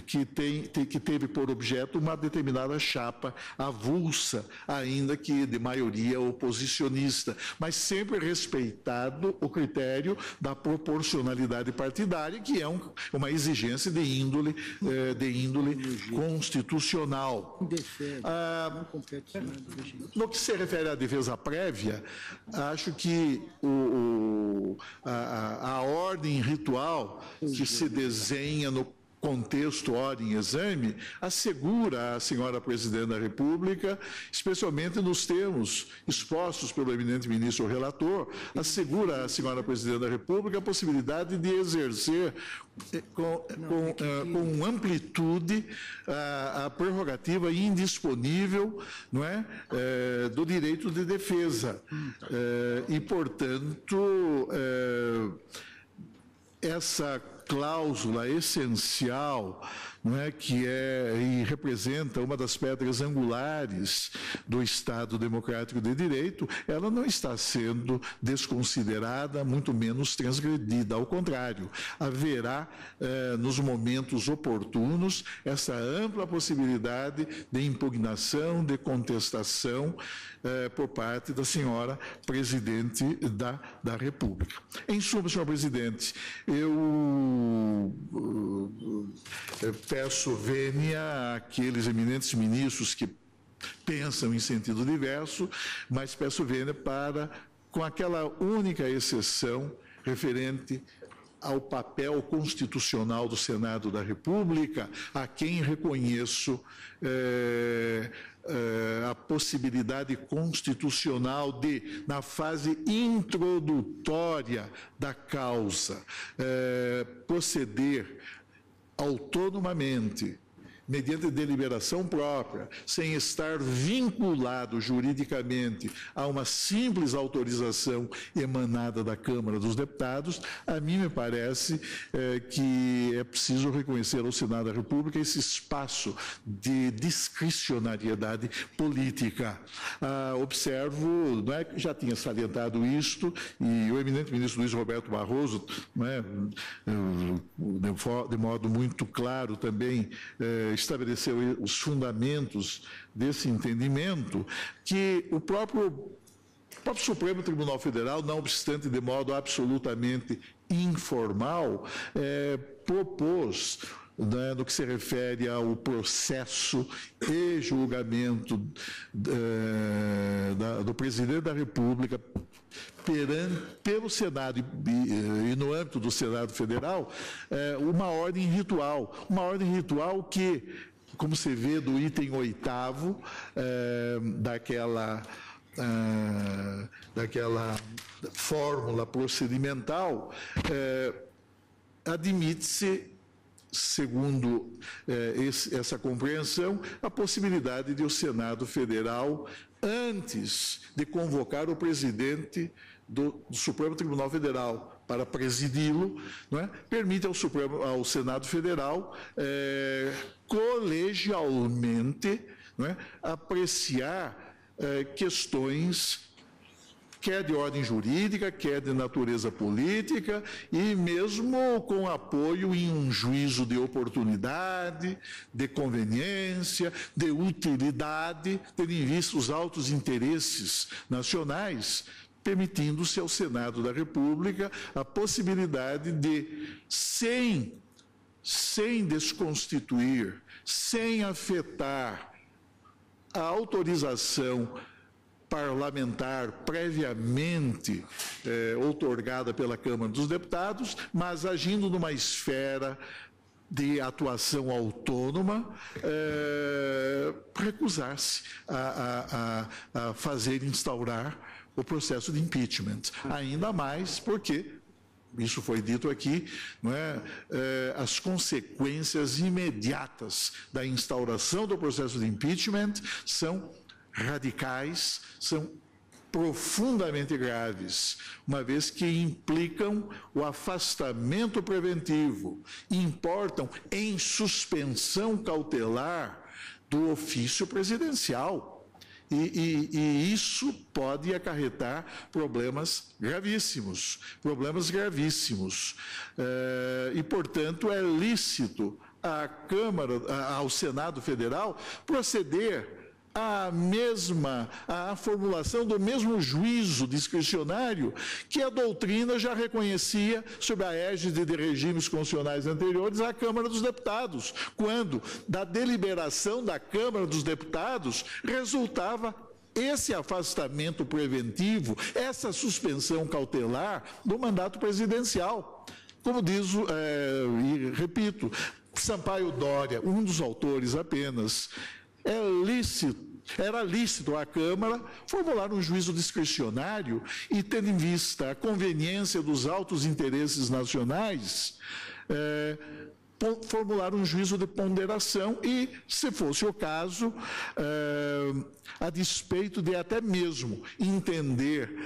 que teve por objeto uma determinada chapa avulsa, ainda que de maioria oposicionista, mas sempre respeitado o critério da proporcionalidade partidária, que é uma exigência de índole constitucional. No que se refere à defesa prévia, acho que a ordem ritual que se desenha no contexto ordem e exame assegura à senhora Presidente da República, especialmente nos termos expostos pelo eminente ministro relator, assegura à senhora Presidente da República a possibilidade de exercer com amplitude a prerrogativa indisponível, não é, do direito de defesa. E, portanto, essa cláusula essencial, não é, que e representa uma das pedras angulares do Estado democrático de direito, ela não está sendo desconsiderada, muito menos transgredida. Ao contrário, haverá, nos momentos oportunos, essa ampla possibilidade de impugnação, de contestação por parte da senhora Presidente da República. Em suma, senhor Presidente, eu peço vênia àqueles eminentes ministros que pensam em sentido diverso, mas peço vênia com aquela única exceção referente ao papel constitucional do Senado da República, a quem reconheço a possibilidade constitucional de, na fase introdutória da causa, proceder autonomamente, mediante deliberação própria, sem estar vinculado juridicamente a uma simples autorização emanada da Câmara dos Deputados, a mim me parece que é preciso reconhecer ao Senado da República esse espaço de discricionariedade política. Observo, não é, que já tinha salientado isto, e o eminente ministro Luiz Roberto Barroso, não é, de modo muito claro também, estabeleceu os fundamentos desse entendimento, que o próprio Supremo Tribunal Federal, não obstante de modo absolutamente informal, propôs, né, no que se refere ao processo e julgamento do Presidente da República pelo Senado e no âmbito do Senado Federal, uma ordem ritual que, como se vê do item 8º daquela fórmula procedimental, admite-se, segundo essa compreensão, a possibilidade de o Senado Federal, antes de convocar o presidente do Supremo Tribunal Federal para presidi-lo, não é, permite ao Senado Federal colegialmente, não é, apreciar questões quer de ordem jurídica, quer de natureza política, e mesmo com apoio em um juízo de oportunidade, de conveniência, de utilidade, tendo em vista os altos interesses nacionais, permitindo-se ao Senado da República a possibilidade de, sem desconstituir, sem afetar a autorização parlamentar previamente outorgada pela Câmara dos Deputados, mas agindo numa esfera de atuação autônoma, recusar-se a instaurar o processo de impeachment. Ainda mais porque, isso foi dito aqui, não é, as consequências imediatas da instauração do processo de impeachment são radicais, são profundamente graves, uma vez que implicam o afastamento preventivo, importam em suspensão cautelar do ofício presidencial. E isso pode acarretar problemas gravíssimos. E, portanto, é lícito ao Senado Federal proceder à formulação do mesmo juízo discricionário que a doutrina já reconhecia sob a égide de regimes constitucionais anteriores à Câmara dos Deputados, quando da deliberação da Câmara dos Deputados resultava esse afastamento preventivo, essa suspensão cautelar do mandato presidencial. Como diz, e repito, Sampaio Dória, um dos autores apenas, era lícito à Câmara formular um juízo discricionário e, tendo em vista a conveniência dos altos interesses nacionais, formular um juízo de ponderação e, se fosse o caso, a despeito de até mesmo entender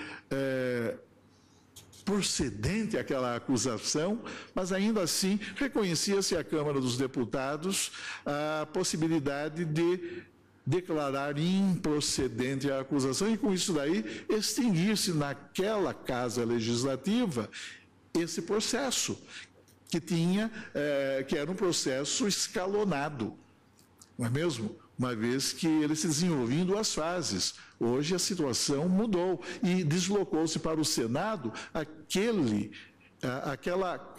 procedente aquela acusação, mas ainda assim reconhecia-se à Câmara dos Deputados a possibilidade de declarar improcedente a acusação e, com isso daí, extinguir-se naquela casa legislativa esse processo, que era um processo escalonado, não é mesmo? Uma vez que ele se desenvolvia em duas fases. Hoje a situação mudou e deslocou-se para o Senado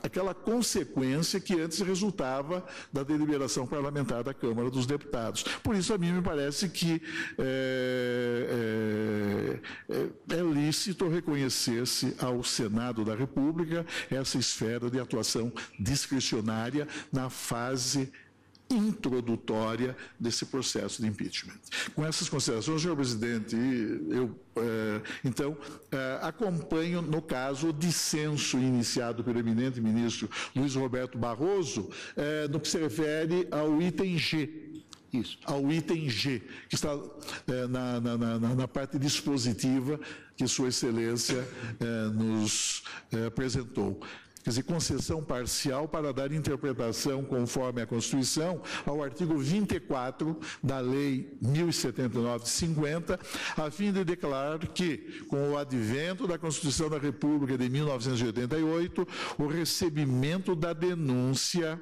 aquela consequência que antes resultava da deliberação parlamentar da Câmara dos Deputados. Por isso, a mim me parece que é lícito reconhecer-se ao Senado da República essa esfera de atuação discricionária na fase introdutória desse processo de impeachment. Com essas considerações, senhor presidente, eu, então, acompanho, no caso, o dissenso iniciado pelo eminente ministro Luiz Roberto Barroso, no que se refere ao item G. Isso, ao item G, que está na parte dispositiva que Sua Excelência nos apresentou. Quer dizer, concessão parcial para dar interpretação conforme a Constituição ao artigo 24 da Lei 1079 de 50, a fim de declarar que, com o advento da Constituição da República de 1988, o recebimento da denúncia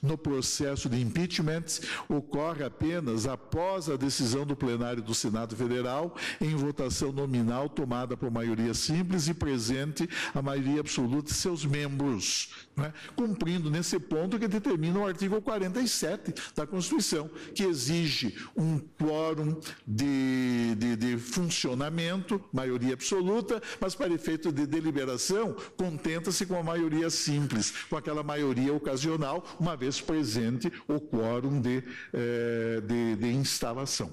no processo de impeachment ocorre apenas após a decisão do plenário do Senado Federal em votação nominal tomada por maioria simples e presente a maioria absoluta de seus membros, né? Cumprindo nesse ponto que determina o artigo 47 da Constituição, que exige um quórum de funcionamento, maioria absoluta, mas para efeito de deliberação contenta-se com a maioria simples, com aquela maioria ocasional, uma vez presente o quórum de instalação.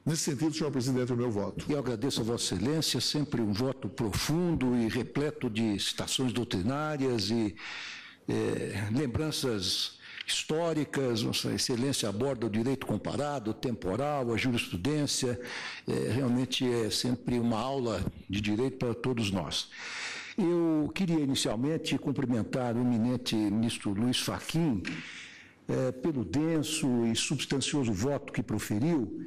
Nesse sentido, senhor presidente, é o meu voto. Eu agradeço a Vossa Excelência, sempre um voto profundo e repleto de citações doutrinárias e lembranças históricas. Vossa Excelência aborda o direito comparado, o temporal, a jurisprudência. Realmente é sempre uma aula de direito para todos nós. Eu queria inicialmente cumprimentar o eminente ministro Luiz Fachin pelo denso e substancioso voto que proferiu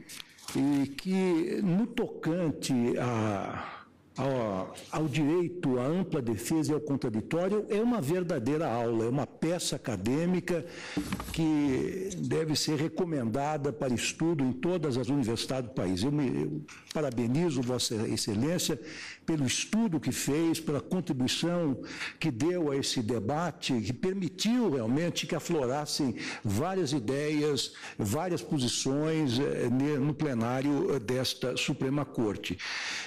e que, no tocante ao direito à ampla defesa e ao contraditório, é uma verdadeira aula, é uma peça acadêmica que deve ser recomendada para estudo em todas as universidades do país. Eu parabenizo Vossa Excelência pelo estudo que fez, pela contribuição que deu a esse debate, que permitiu realmente que aflorassem várias ideias, várias posições no plenário desta Suprema Corte.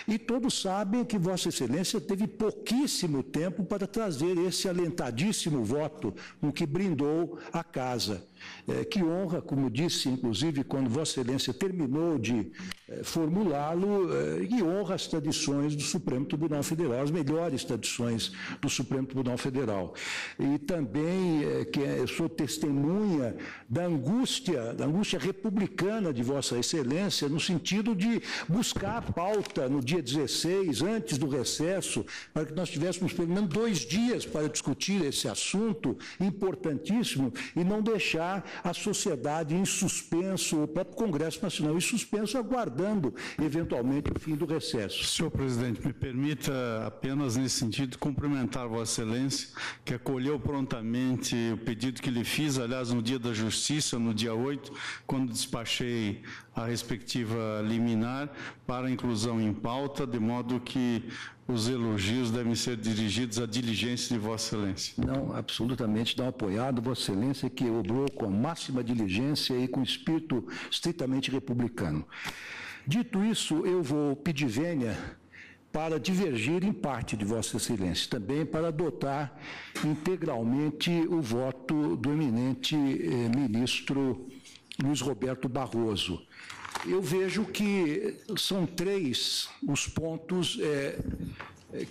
E todos sabem que Vossa Excelência teve pouquíssimo tempo para trazer esse alentadíssimo voto com que brindou a Casa. Que honra, como disse, inclusive, quando Vossa Excelência terminou de formulá-lo, que honra as tradições do Supremo Tribunal Federal, as melhores tradições do Supremo Tribunal Federal. E também que eu sou testemunha da angústia republicana de Vossa Excelência, no sentido de buscar a pauta no dia 16, antes do recesso, para que nós tivéssemos pelo menos 2 dias para discutir esse assunto importantíssimo e não deixar a sociedade em suspenso, o próprio Congresso Nacional em suspenso, aguardando eventualmente o fim do recesso. Senhor presidente, me permita apenas nesse sentido cumprimentar Vossa Excelência, que acolheu prontamente o pedido que lhe fiz, aliás, no dia da Justiça, no dia 8, quando despachei a respectiva liminar para a inclusão em pauta, de modo que os elogios devem ser dirigidos à diligência de Vossa Excelência. Não, absolutamente não apoiado, Vossa Excelência, que obrou com a máxima diligência e com espírito estritamente republicano. Dito isso, eu vou pedir vênia para divergir em parte de Vossa Excelência, também para adotar integralmente o voto do eminente ministro Luiz Roberto Barroso. Eu vejo que são 3 os pontos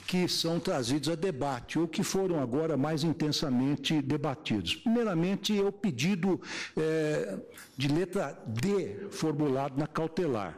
que são trazidos a debate, ou que foram agora mais intensamente debatidos. Primeiramente, é o pedido de letra D formulado na cautelar.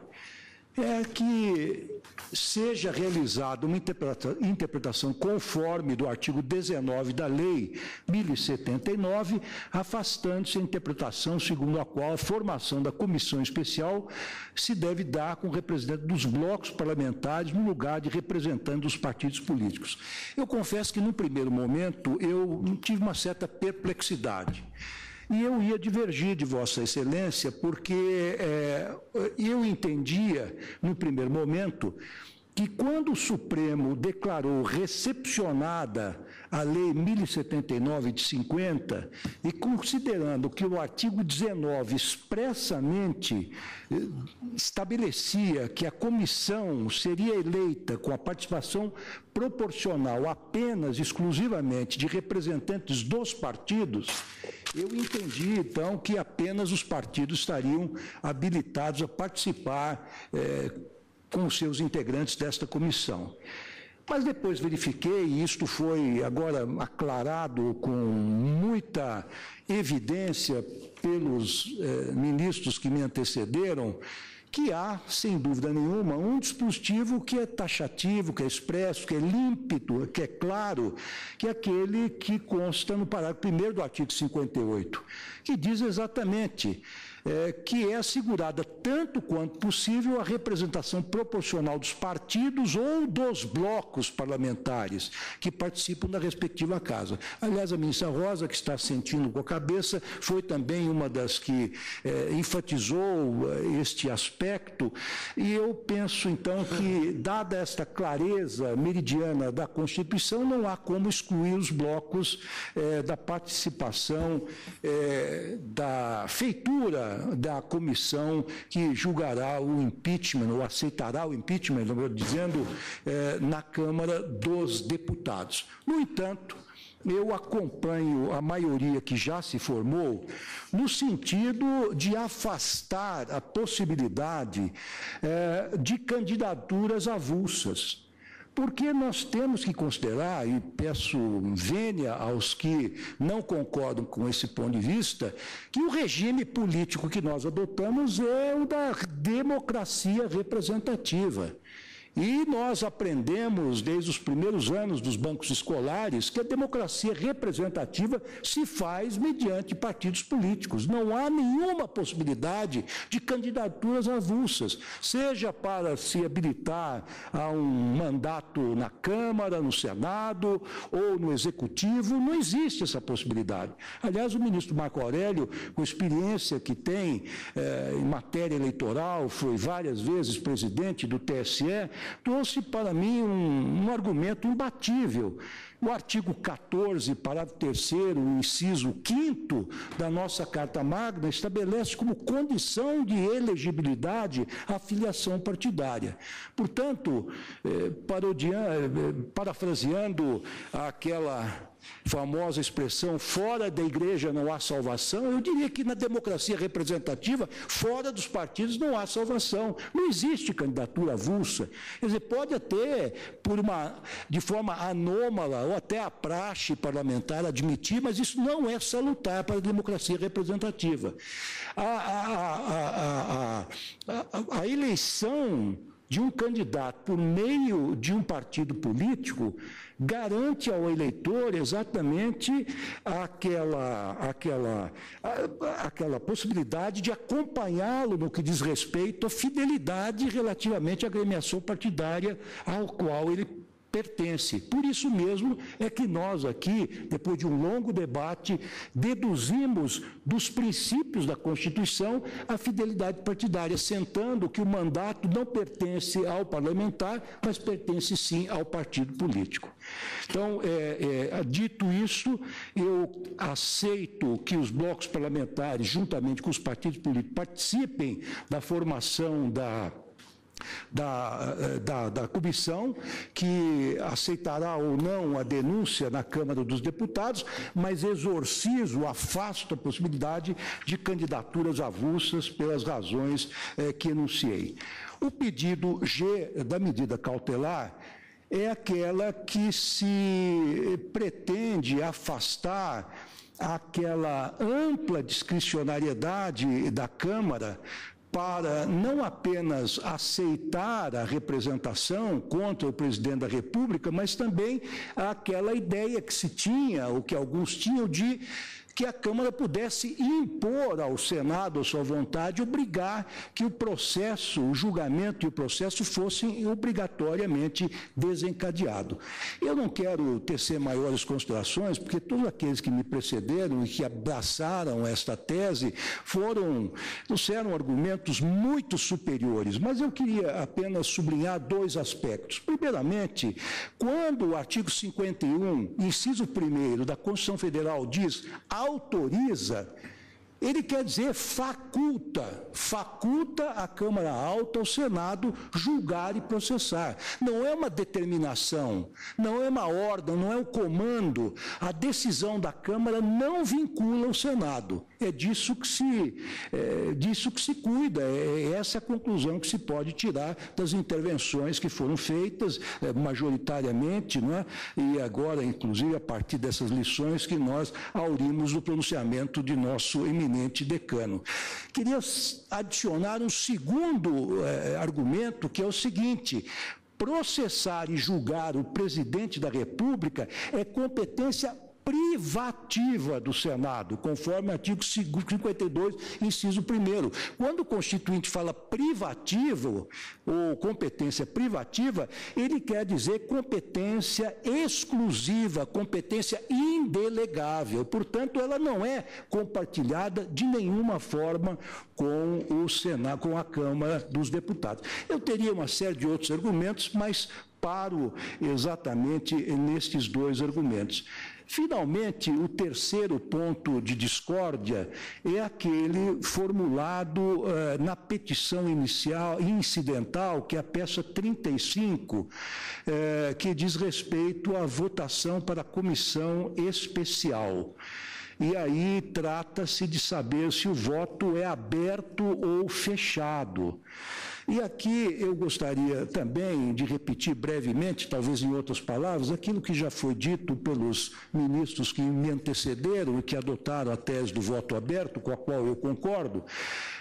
É que seja realizada uma interpretação conforme do artigo 19 da Lei 1079, afastando-se a interpretação segundo a qual a formação da comissão especial se deve dar com representante dos blocos parlamentares no lugar de representante dos partidos políticos. Eu confesso que, no primeiro momento, eu tive uma certa perplexidade. E eu ia divergir de Vossa Excelência, porque eu entendia, no primeiro momento, que quando o Supremo declarou recepcionada a Lei 1079 de 50, e considerando que o artigo 19 expressamente estabelecia que a comissão seria eleita com a participação proporcional apenas, exclusivamente, de representantes dos partidos, eu entendi, então, que apenas os partidos estariam habilitados a participar com os seus integrantes desta comissão. Mas depois verifiquei, e isto foi agora aclarado com muita evidência pelos ministros que me antecederam, que há, sem dúvida nenhuma, um dispositivo que é taxativo, que é expresso, que é límpido, que é claro, que é aquele que consta no parágrafo 1º do artigo 58, que diz exatamente que é assegurada tanto quanto possível a representação proporcional dos partidos ou dos blocos parlamentares que participam da respectiva casa. Aliás, a ministra Rosa, que está sentindo com a cabeça, foi também uma das que enfatizou este aspecto, e eu penso, então, que, dada esta clareza meridiana da Constituição, não há como excluir os blocos da participação da feitura da comissão que julgará o impeachment, ou aceitará o impeachment, dizendo, na Câmara dos Deputados. No entanto, eu acompanho a maioria que já se formou no sentido de afastar a possibilidade de candidaturas avulsas. Porque nós temos que considerar, e peço vênia aos que não concordam com esse ponto de vista, que o regime político que nós adotamos é o da democracia representativa. E nós aprendemos, desde os primeiros anos dos bancos escolares, que a democracia representativa se faz mediante partidos políticos. Não há nenhuma possibilidade de candidaturas avulsas, seja para se habilitar a um mandato na Câmara, no Senado ou no Executivo. Não existe essa possibilidade. Aliás, o ministro Marco Aurélio, com a experiência que tem em matéria eleitoral, foi várias vezes presidente do TSE, trouxe para mim um argumento imbatível. O artigo 14, parágrafo 3º, inciso 5º da nossa Carta Magna estabelece como condição de elegibilidade a filiação partidária. Portanto, parafraseando aquela famosa expressão, fora da igreja não há salvação, eu diria que na democracia representativa, fora dos partidos não há salvação. Não existe candidatura avulsa. Quer dizer, pode até, de forma anômala, ou até a praxe parlamentar admitir, mas isso não é salutar para a democracia representativa. A eleição de um candidato por meio de um partido político garante ao eleitor exatamente aquela possibilidade de acompanhá-lo no que diz respeito à fidelidade relativamente à agremiação partidária ao qual ele pertence. Por isso mesmo é que nós aqui, depois de um longo debate, deduzimos dos princípios da Constituição a fidelidade partidária, sentando que o mandato não pertence ao parlamentar, mas pertence sim ao partido político. Então, dito isso, eu aceito que os blocos parlamentares, juntamente com os partidos políticos, participem da formação da comissão, que aceitará ou não a denúncia na Câmara dos Deputados, mas exorcizo, afasto a possibilidade de candidaturas avulsas pelas razões que enunciei. O pedido G da medida cautelar é aquela que se pretende afastar aquela ampla discricionariedade da Câmara para não apenas aceitar a representação contra o presidente da República, mas também aquela ideia que se tinha, ou que alguns tinham, de que a Câmara pudesse impor ao Senado a sua vontade, obrigar que o processo, o julgamento e o processo fossem obrigatoriamente desencadeados. Eu não quero tecer maiores considerações, porque todos aqueles que me precederam e que abraçaram esta tese trouxeram argumentos muito superiores, mas eu queria apenas sublinhar dois aspectos. Primeiramente, quando o artigo 51, inciso 1º da Constituição Federal diz autoriza, ele quer dizer faculta a Câmara Alta, ao Senado, julgar e processar. Não é uma determinação, não é uma ordem, não é um comando. A decisão da Câmara não vincula o Senado. É disso que se cuida, é essa a conclusão que se pode tirar das intervenções que foram feitas majoritariamente, não é? E agora, inclusive, a partir dessas lições que nós aurimos do pronunciamento de nosso eminente decano. Queria adicionar um segundo argumento, que é o seguinte: processar e julgar o presidente da República é competência privativa do Senado, conforme o artigo 52, inciso 1º. Quando o Constituinte fala privativo, ou competência privativa, ele quer dizer competência exclusiva, competência indelegável. Portanto, ela não é compartilhada de nenhuma forma com o Senado, com a Câmara dos Deputados. Eu teria uma série de outros argumentos, mas paro exatamente nestes dois argumentos. Finalmente, o terceiro ponto de discórdia é aquele formulado na petição inicial e incidental, que é a peça 35, que diz respeito à votação para a comissão especial. E aí trata-se de saber se o voto é aberto ou fechado. E aqui eu gostaria também de repetir brevemente, talvez em outras palavras, aquilo que já foi dito pelos ministros que me antecederam e que adotaram a tese do voto aberto, com a qual eu concordo,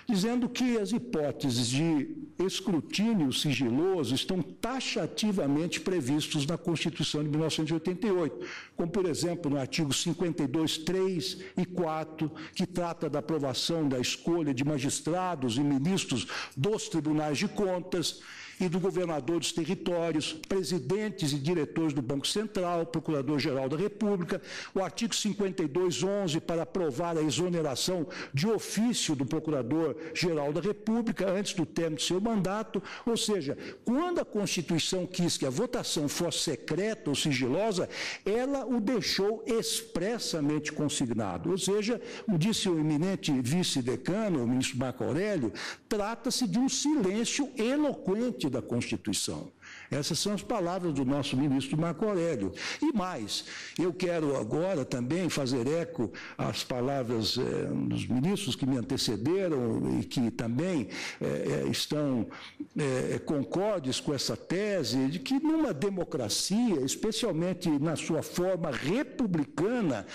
dizendo que as hipóteses de escrutínio sigiloso estão taxativamente previstos na Constituição de 1988, como, por exemplo, no artigo 52, 3 e 4, que trata da aprovação da escolha de magistrados e ministros dos tribunais de contas e do governador dos territórios, presidentes e diretores do Banco Central, Procurador-Geral da República, o artigo 52, 11, para aprovar a exoneração de ofício do Procurador-Geral da República antes do término de seu mandato, ou seja, quando a Constituição quis que a votação fosse secreta ou sigilosa, ela o deixou expressamente consignado, ou seja, como disse o eminente vice-decano, o ministro Marco Aurélio, trata-se de um silêncio eloquente da Constituição. Essas são as palavras do nosso ministro Marco Aurélio. E mais, eu quero agora também fazer eco às palavras dos ministros que me antecederam e que também estão concordes com essa tese de que numa democracia, especialmente na sua forma republicana,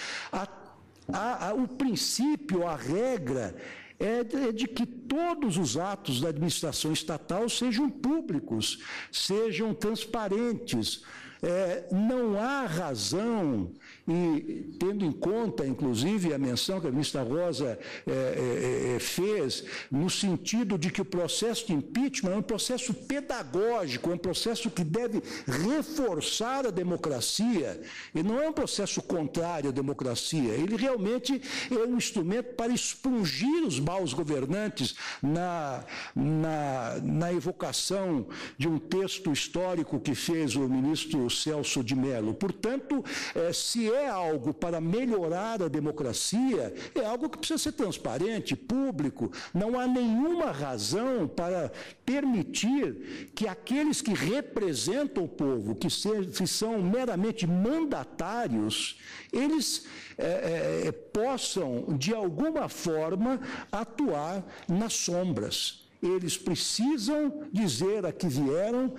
o princípio, a regra é de que todos os atos da administração estatal sejam públicos, sejam transparentes. Não há razão, e tendo em conta, inclusive, a menção que a ministra Rosa fez, no sentido de que o processo de impeachment é um processo pedagógico, é um processo que deve reforçar a democracia, e não é um processo contrário à democracia. Ele realmente é um instrumento para expungir os maus governantes na evocação de um texto histórico que fez o ministro Celso de Mello. Portanto, se é algo para melhorar a democracia, é algo que precisa ser transparente, público. Não há nenhuma razão para permitir que aqueles que representam o povo, que são meramente mandatários, eles possam, de alguma forma, atuar nas sombras. Eles precisam dizer a que vieram,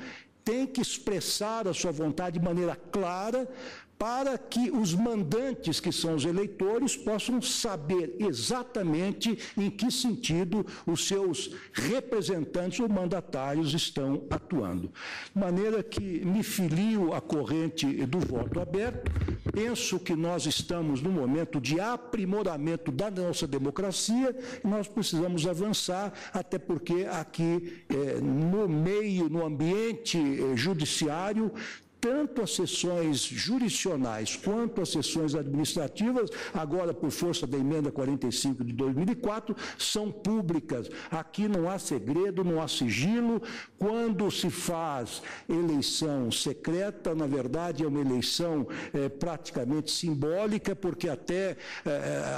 têm que expressar a sua vontade de maneira clara, para que os mandantes, que são os eleitores, possam saber exatamente em que sentido os seus representantes ou mandatários estão atuando. De maneira que me filio à corrente do voto aberto, penso que nós estamos num momento de aprimoramento da nossa democracia e nós precisamos avançar, até porque aqui no ambiente judiciário, tanto as sessões jurisdicionais quanto as sessões administrativas, agora por força da emenda 45 de 2004, são públicas. Aqui não há segredo, não há sigilo. Quando se faz eleição secreta, na verdade é uma eleição praticamente simbólica, porque até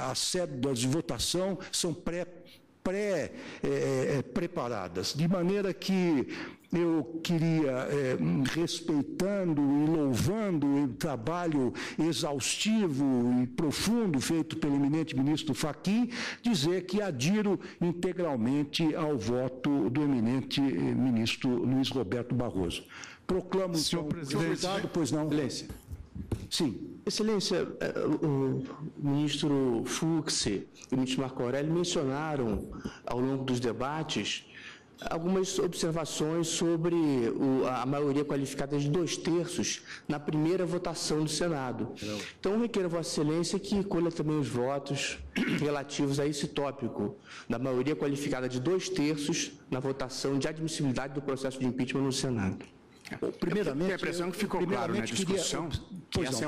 as cédulas de votação são preparadas, de maneira que eu queria, respeitando e louvando o trabalho exaustivo e profundo feito pelo eminente ministro Fachin, dizer que adiro integralmente ao voto do eminente ministro Luiz Roberto Barroso. Proclamo, senhor então, presidente, pois não. Excelência. Sim. Excelência, o ministro Fux e o ministro Marco Aurélio mencionaram, ao longo dos debates, algumas observações sobre a maioria qualificada de 2/3 na primeira votação do Senado. Então, requeiro a Vossa Excelência que colha também os votos relativos a esse tópico, da maioria qualificada de 2/3 na votação de admissibilidade do processo de impeachment no Senado. Primeiramente, tem a impressão que ficou claro na discussão que essa é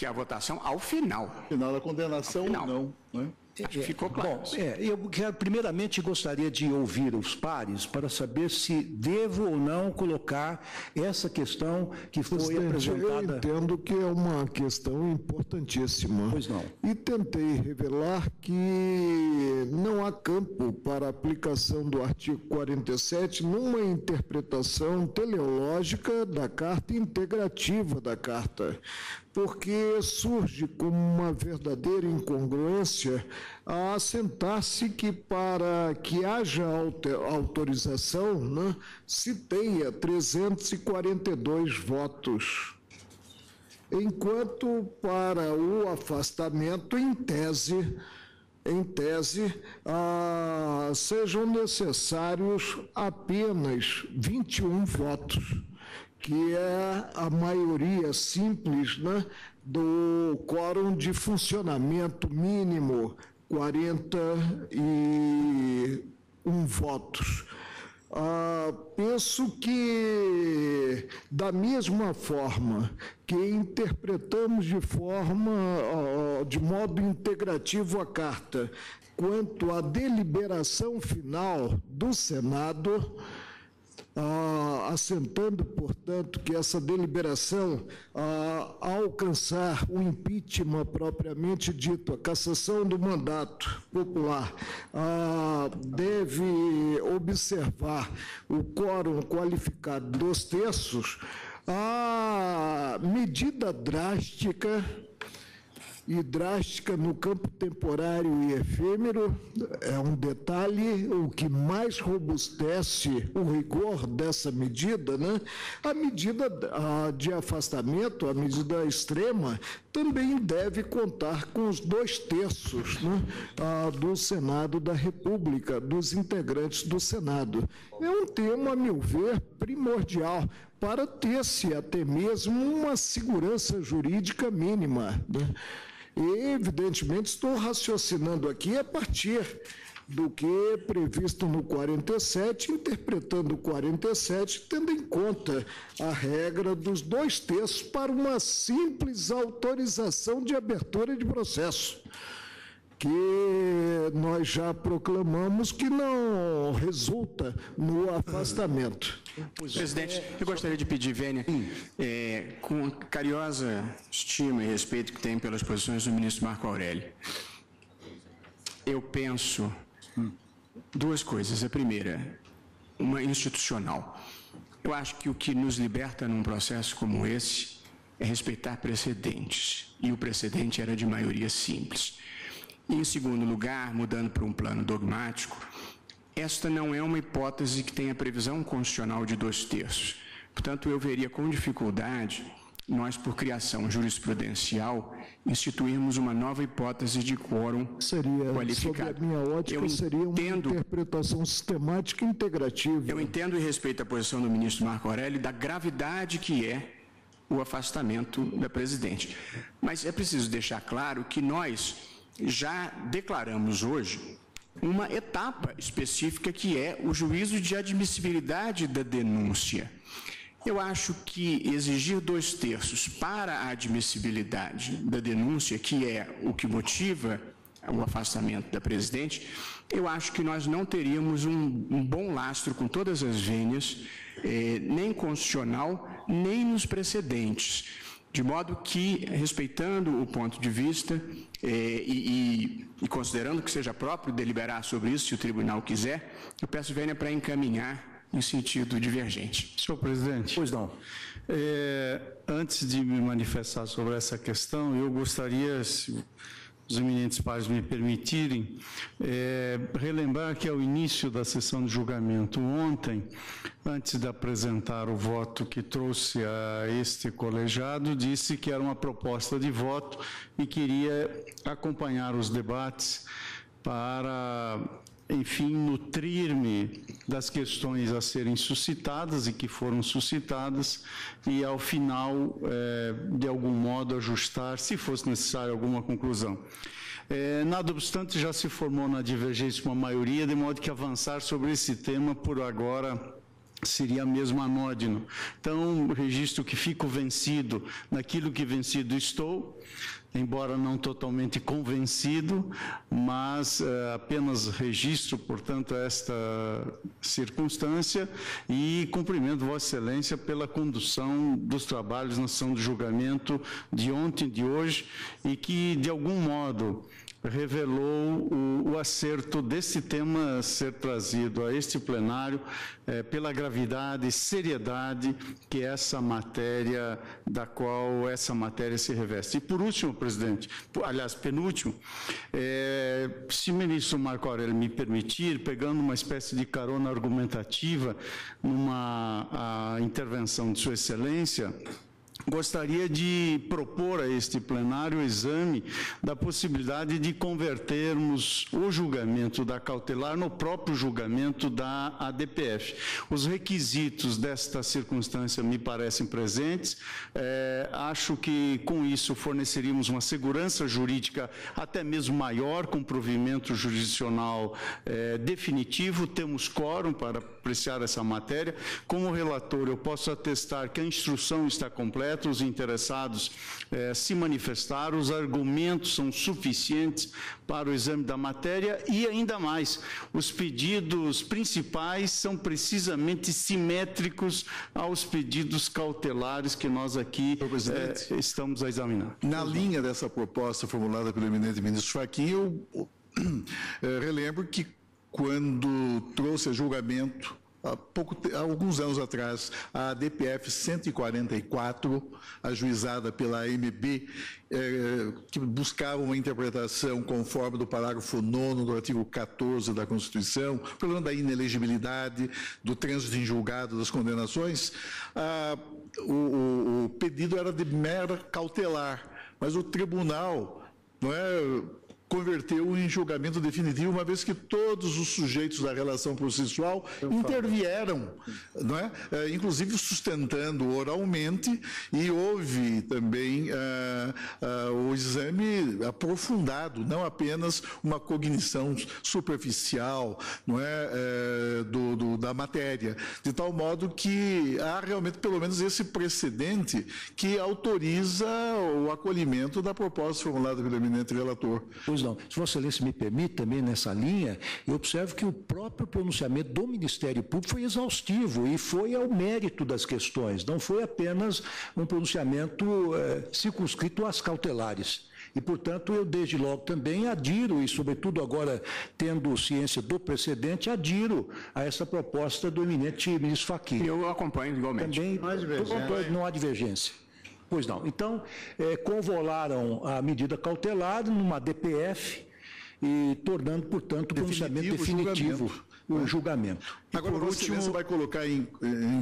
a votação ao final. Final da condenação ou não, né? Acho que ficou claro. Bom, eu primeiramente gostaria de ouvir os pares para saber se devo ou não colocar essa questão que foi apresentada. Eu entendo que é uma questão importantíssima. Pois não. E tentei revelar que não há campo para aplicação do artigo 47 numa interpretação teleológica da Carta integrativa da Carta, porque surge como uma verdadeira incongruência a assentar-se que para que haja autorização, né, se tenha 342 votos, enquanto para o afastamento, em tese, sejam necessários apenas 21 votos, que é a maioria simples, né, do quórum de funcionamento mínimo, 41 votos. Penso que, da mesma forma que interpretamos de modo integrativo a Carta, quanto à deliberação final do Senado, assentando, portanto, que essa deliberação, ao alcançar o impeachment propriamente dito, a cassação do mandato popular, deve observar o quórum qualificado 2/3, a medida drástica no campo temporário e efêmero é um detalhe. O que mais robustece o rigor dessa medida, né? A medida de afastamento, a medida extrema, também deve contar com os 2/3, né, do Senado da República, dos integrantes do Senado. É um tema, a meu ver, primordial para ter-se até mesmo uma segurança jurídica mínima, né? E, evidentemente, estou raciocinando aqui a partir do que é previsto no 47, interpretando o 47, tendo em conta a regra dos 2/3 para uma simples autorização de abertura de processo, que nós já proclamamos que não resulta no afastamento. Presidente, eu gostaria de pedir, Vênia, com a carinhosa estima e respeito que tem pelas posições do ministro Marco Aurélio, eu penso duas coisas. A primeira, uma institucional. Eu acho que o que nos liberta num processo como esse é respeitar precedentes, e o precedente era de maioria simples. E, em segundo lugar, mudando para um plano dogmático, esta não é uma hipótese que tenha previsão constitucional de 2/3. Portanto, eu veria com dificuldade nós, por criação jurisprudencial, instituirmos uma nova hipótese de quórum qualificado. Sob a minha ótica, seria uma interpretação sistemática e integrativa. Eu entendo e respeito a posição do ministro Marco Aurélio da gravidade que é o afastamento da presidente. Mas é preciso deixar claro que nós já declaramos hoje uma etapa específica que é o juízo de admissibilidade da denúncia. Eu acho que exigir 2/3 para a admissibilidade da denúncia, que é o que motiva o afastamento da presidente, eu acho que nós não teríamos um bom lastro com todas as vênias, nem constitucional, nem nos precedentes. De modo que, respeitando o ponto de vista e considerando que seja próprio deliberar sobre isso, se o tribunal quiser, eu peço vênia para encaminhar em sentido divergente. Senhor presidente. Pois não. Antes de me manifestar sobre essa questão, eu gostaria, se os eminentes pares me permitirem, relembrar que ao início da sessão de julgamento ontem, antes de apresentar o voto que trouxe a este colegiado, disse que era uma proposta de voto e queria acompanhar os debates para, enfim, nutrir-me das questões a serem suscitadas e que foram suscitadas e, ao final, de algum modo, ajustar, se fosse necessário, alguma conclusão. Nada obstante, já se formou na divergência uma maioria, de modo que avançar sobre esse tema, por agora, seria mesmo anódino. Então, registro que fico vencido naquilo que vencido estou, embora não totalmente convencido, mas apenas registro, portanto, esta circunstância e cumprimento Vossa Excelência pela condução dos trabalhos na sessão de julgamento de ontem e de hoje e que, de algum modo, revelou o acerto desse tema ser trazido a este plenário pela gravidade e seriedade que essa matéria, da qual essa matéria se reveste. E por último, presidente, aliás, penúltimo, se o ministro Marco Aurélio me permitir, pegando uma espécie de carona argumentativa numa intervenção de Sua Excelência, gostaria de propor a este plenário o exame da possibilidade de convertermos o julgamento da cautelar no próprio julgamento da ADPF. Os requisitos desta circunstância me parecem presentes. Acho que com isso forneceríamos uma segurança jurídica até mesmo maior, com provimento jurisdicional definitivo. Temos quórum para apreciar essa matéria. Como relator, eu posso atestar que a instrução está completa, os interessados se manifestaram, os argumentos são suficientes para o exame da matéria e, ainda mais, os pedidos principais são precisamente simétricos aos pedidos cautelares que nós aqui estamos a examinar. Na linha dessa proposta formulada pelo eminente ministro Fachin, eu relembro que quando trouxe a julgamento, há alguns anos atrás, a ADPF 144, ajuizada pela AMB, que buscava uma interpretação conforme do parágrafo 9º do artigo 14 da Constituição, falando da inelegibilidade, do trânsito em julgado das condenações, o pedido era de mera cautelar, mas o tribunal converteu em julgamento definitivo, uma vez que todos os sujeitos da relação processual intervieram, inclusive sustentando oralmente, e houve também o exame aprofundado, não apenas uma cognição superficial da matéria, de tal modo que há realmente pelo menos esse precedente que autoriza o acolhimento da proposta formulada pelo eminente relator. Pois não. Se Vossa Excelência me permite também nessa linha, eu observo que o próprio pronunciamento do Ministério Público foi exaustivo e foi ao mérito das questões, não foi apenas um pronunciamento circunscrito às cautelares. E, portanto, eu desde logo também adiro, e sobretudo agora tendo ciência do precedente, adiro a essa proposta do eminente ministro Fachin. Eu acompanho igualmente. Também não há divergência. Pois não. Então, convolaram a medida cautelar numa DPF e tornando, portanto, o pronunciamento definitivo o julgamento. Agora, por último, você vai colocar em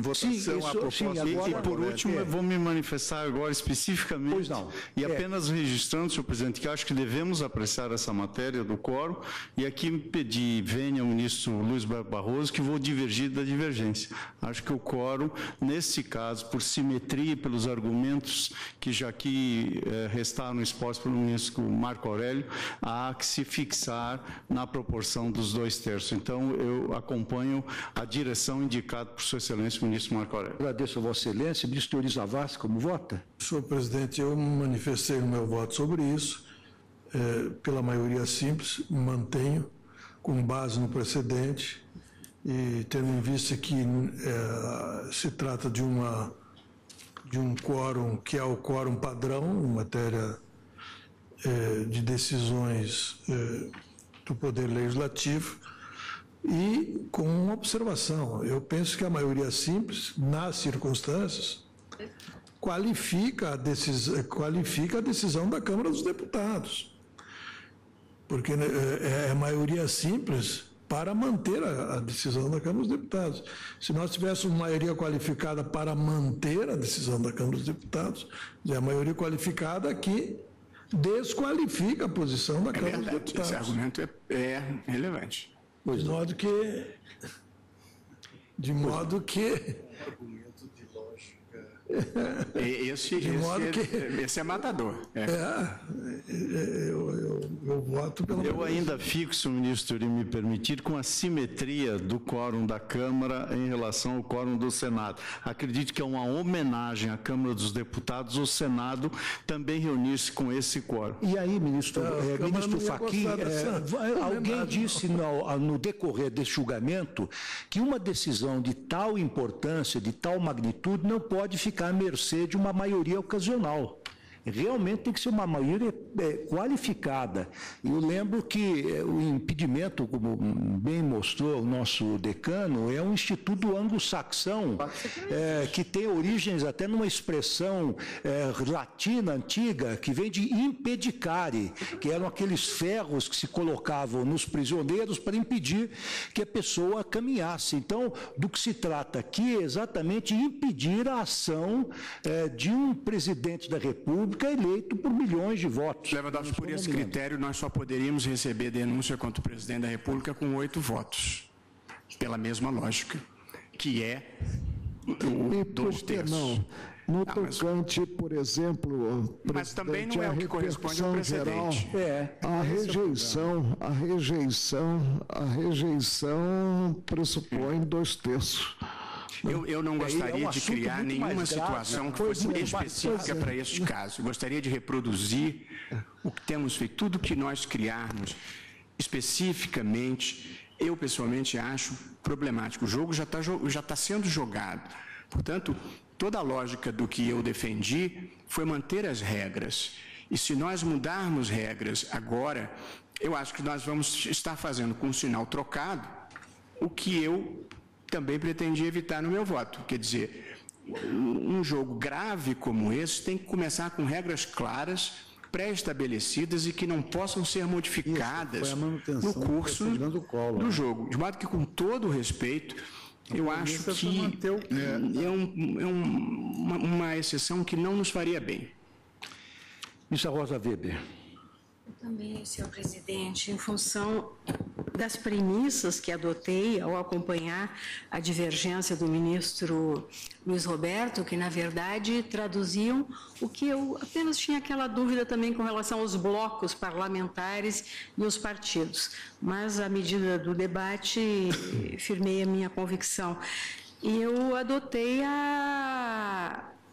votação a proposta. E por último, eu vou me manifestar agora especificamente. Pois não. E apenas registrando, senhor presidente, que acho que devemos apreciar essa matéria do quórum e aqui pedir, venha o ministro Luiz Barroso, que vou divergir da divergência. Acho que o quórum, nesse caso, por simetria e pelos argumentos que já aqui restaram expostos pelo ministro Marco Aurélio, há que se fixar na proporção dos 2/3. Então, eu acompanho a direção indicada por Sua Excelência, o ministro Marco Aurélio. Agradeço a Vossa Excelência. Ministro Teori Zavascki, como vota? Senhor presidente, eu manifestei o meu voto sobre isso, pela maioria simples, mantenho, com base no precedente, e tendo em vista que se trata de um quórum que é o quórum padrão em matéria de decisões do Poder Legislativo, e com uma observação. Eu penso que a maioria simples, nas circunstâncias, qualifica a decisão da Câmara dos Deputados. Porque é a maioria simples para manter a decisão da Câmara dos Deputados. Se nós tivéssemos maioria qualificada para manter a decisão da Câmara dos Deputados, a maioria qualificada aqui desqualifica a posição da Câmara dos Deputados. Esse argumento é relevante. De modo que esse é matador. Eu voto pela. Eu ainda fixo, ministro, se me permitir, com a simetria do quórum da Câmara em relação ao quórum do Senado. Acredito que é uma homenagem à Câmara dos Deputados, o Senado também reunir-se com esse quórum. E aí, ministro Fachin, alguém disse no decorrer desse julgamento que uma decisão de tal importância, de tal magnitude, não pode ficar à mercê de uma maioria ocasional. Realmente tem que ser uma maioria qualificada. Eu lembro que o impedimento, como bem mostrou o nosso decano, é um instituto anglo-saxão que tem origens até numa expressão latina antiga, que vem de impedicare, que eram aqueles ferros que se colocavam nos prisioneiros para impedir que a pessoa caminhasse. Então, do que se trata aqui é exatamente impedir a ação de um presidente da República eleito por milhões de votos. Lewandowski, por esse critério, nós só poderíamos receber denúncia contra o presidente da República com 8 votos, pela mesma lógica, que é o 2/3. No tocante, por exemplo, mas também não é o que corresponde ao precedente. A rejeição pressupõe 2/3. Eu não gostaria de criar nenhuma situação que fosse específica para este caso. Eu gostaria de reproduzir o que temos feito. Tudo que nós criarmos especificamente, eu pessoalmente acho problemático. O jogo já está sendo jogado. Portanto, toda a lógica do que eu defendi foi manter as regras. E se nós mudarmos regras agora, eu acho que nós vamos estar fazendo com um sinal trocado o que eu também pretendi evitar no meu voto. Quer dizer, um jogo grave como esse tem que começar com regras claras, pré-estabelecidas e que não possam ser modificadas no curso do jogo. De modo que, com todo o respeito, eu acho que é uma exceção que não nos faria bem. Ministra Rosa Weber. Também, senhor presidente, em função das premissas que adotei ao acompanhar a divergência do ministro Luiz Roberto, que, na verdade, traduziam o que eu apenas tinha aquela dúvida também com relação aos blocos parlamentares e os partidos. Mas, à medida do debate, firmei a minha convicção. E eu adotei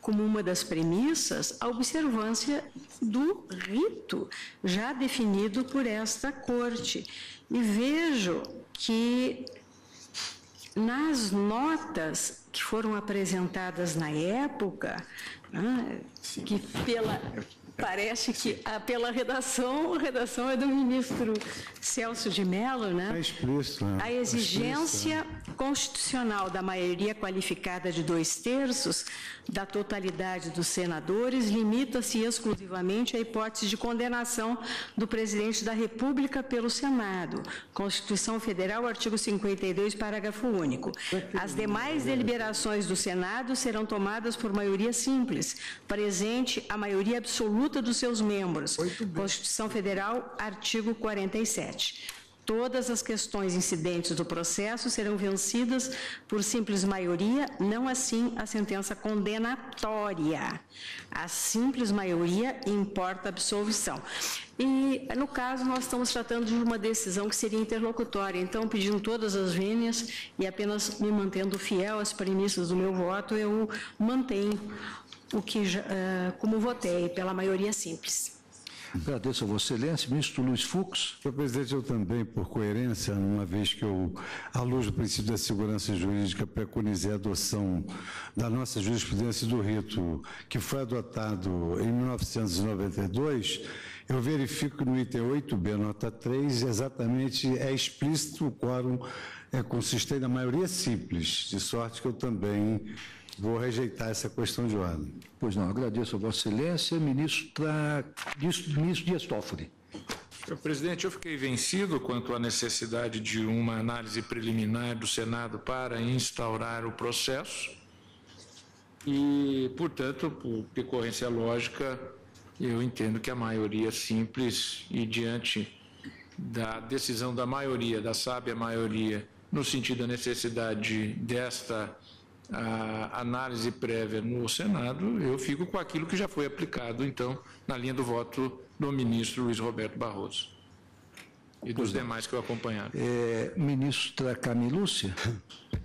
como uma das premissas, a observância do rito já definido por esta Corte. E vejo que nas notas que foram apresentadas na época, que parece que pela redação, a redação é do ministro Celso de Mello, né? É explícito, né? A exigência constitucional da maioria qualificada de 2/3 da totalidade dos senadores limita-se exclusivamente à hipótese de condenação do presidente da República pelo Senado. Constituição Federal, artigo 52, parágrafo único. As demais deliberações do Senado serão tomadas por maioria simples, presente a maioria absoluta dos seus membros. Constituição Federal, artigo 47. Todas as questões incidentes do processo serão vencidas por simples maioria, não assim a sentença condenatória. A simples maioria importa a absolvição. E, no caso, nós estamos tratando de uma decisão que seria interlocutória. Então, pedindo todas as vênias e apenas me mantendo fiel às premissas do meu voto, eu mantenho o que como votei, pela maioria simples. Agradeço a Vossa Excelência. Ministro Luiz Fux. Senhor presidente, eu também, por coerência, uma vez que eu, à luz do princípio da segurança jurídica, preconizei a adoção da nossa jurisprudência do rito, que foi adotado em 1992, eu verifico que no item 8b, nota 3, exatamente é explícito o quórum consistente na maioria simples, de sorte que eu também vou rejeitar essa questão de ordem. Pois não, agradeço a Vossa Excelência. Ministro Dias Toffoli. Senhor presidente, eu fiquei vencido quanto à necessidade de uma análise preliminar do Senado para instaurar o processo e, portanto, por decorrência lógica, eu entendo que a maioria simples e diante da decisão da maioria, da sábia maioria, no sentido da necessidade desta análise prévia no Senado, eu fico com aquilo que já foi aplicado, então, na linha do voto do ministro Luiz Roberto Barroso e dos demais que o acompanharam. Ministra Carmen Lúcia.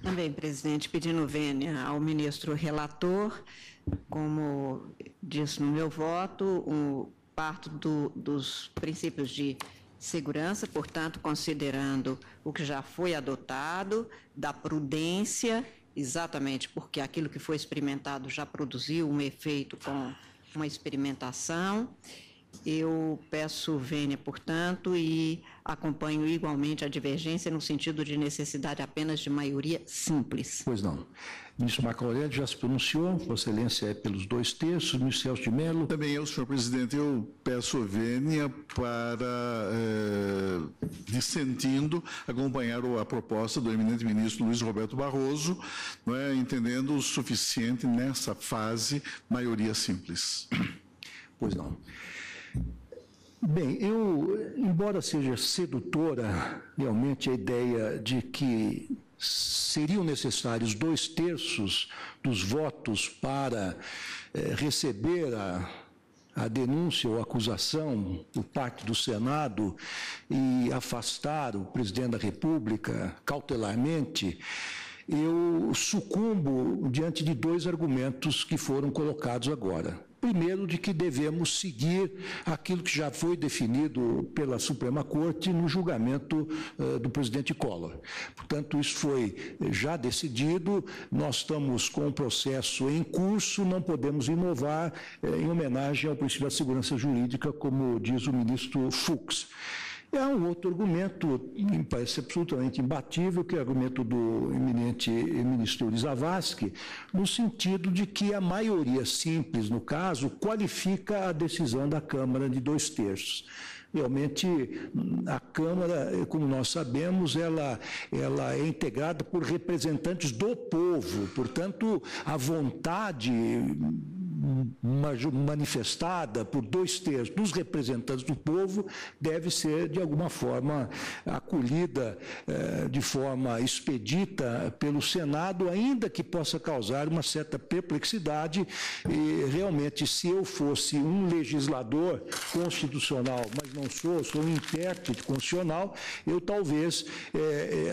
Também, presidente, pedindo vênia ao ministro relator, como disse no meu voto, parto dos princípios de segurança, portanto, considerando o que já foi adotado, da prudência, exatamente porque aquilo que foi experimentado já produziu um efeito com uma experimentação. Eu peço vênia, portanto, e acompanho igualmente a divergência no sentido de necessidade apenas de maioria simples. Pois não. Ministro Marco Aurélio já se pronunciou, Vossa Excelência é pelos 2/3, ministro Celso de Mello. Também eu, senhor presidente, eu peço vênia para, dissentindo, acompanhar a proposta do eminente ministro Luiz Roberto Barroso, não é, entendendo o suficiente nessa fase maioria simples. Pois não. Bem, embora seja sedutora realmente a ideia de que seriam necessários 2/3 dos votos para receber a denúncia ou acusação por parte do Senado e afastar o presidente da República cautelarmente, eu sucumbo diante de 2 argumentos que foram colocados agora. Primeiro, de que devemos seguir aquilo que já foi definido pela Suprema Corte no julgamento do presidente Collor. Portanto, isso foi já decidido, nós estamos com o processo em curso, não podemos inovar em homenagem ao princípio da segurança jurídica, como diz o ministro Fux. Há um outro argumento, que me parece absolutamente imbatível, que é o argumento do eminente ministro Zavascki, no sentido de que a maioria simples, no caso, qualifica a decisão da Câmara de 2/3. Realmente, a Câmara, como nós sabemos, ela é integrada por representantes do povo, portanto, a vontade manifestada por 2/3 dos representantes do povo deve ser, de alguma forma, acolhida de forma expedita pelo Senado, ainda que possa causar uma certa perplexidade. E, realmente, se eu fosse um legislador constitucional, mas não sou um intérprete constitucional, eu talvez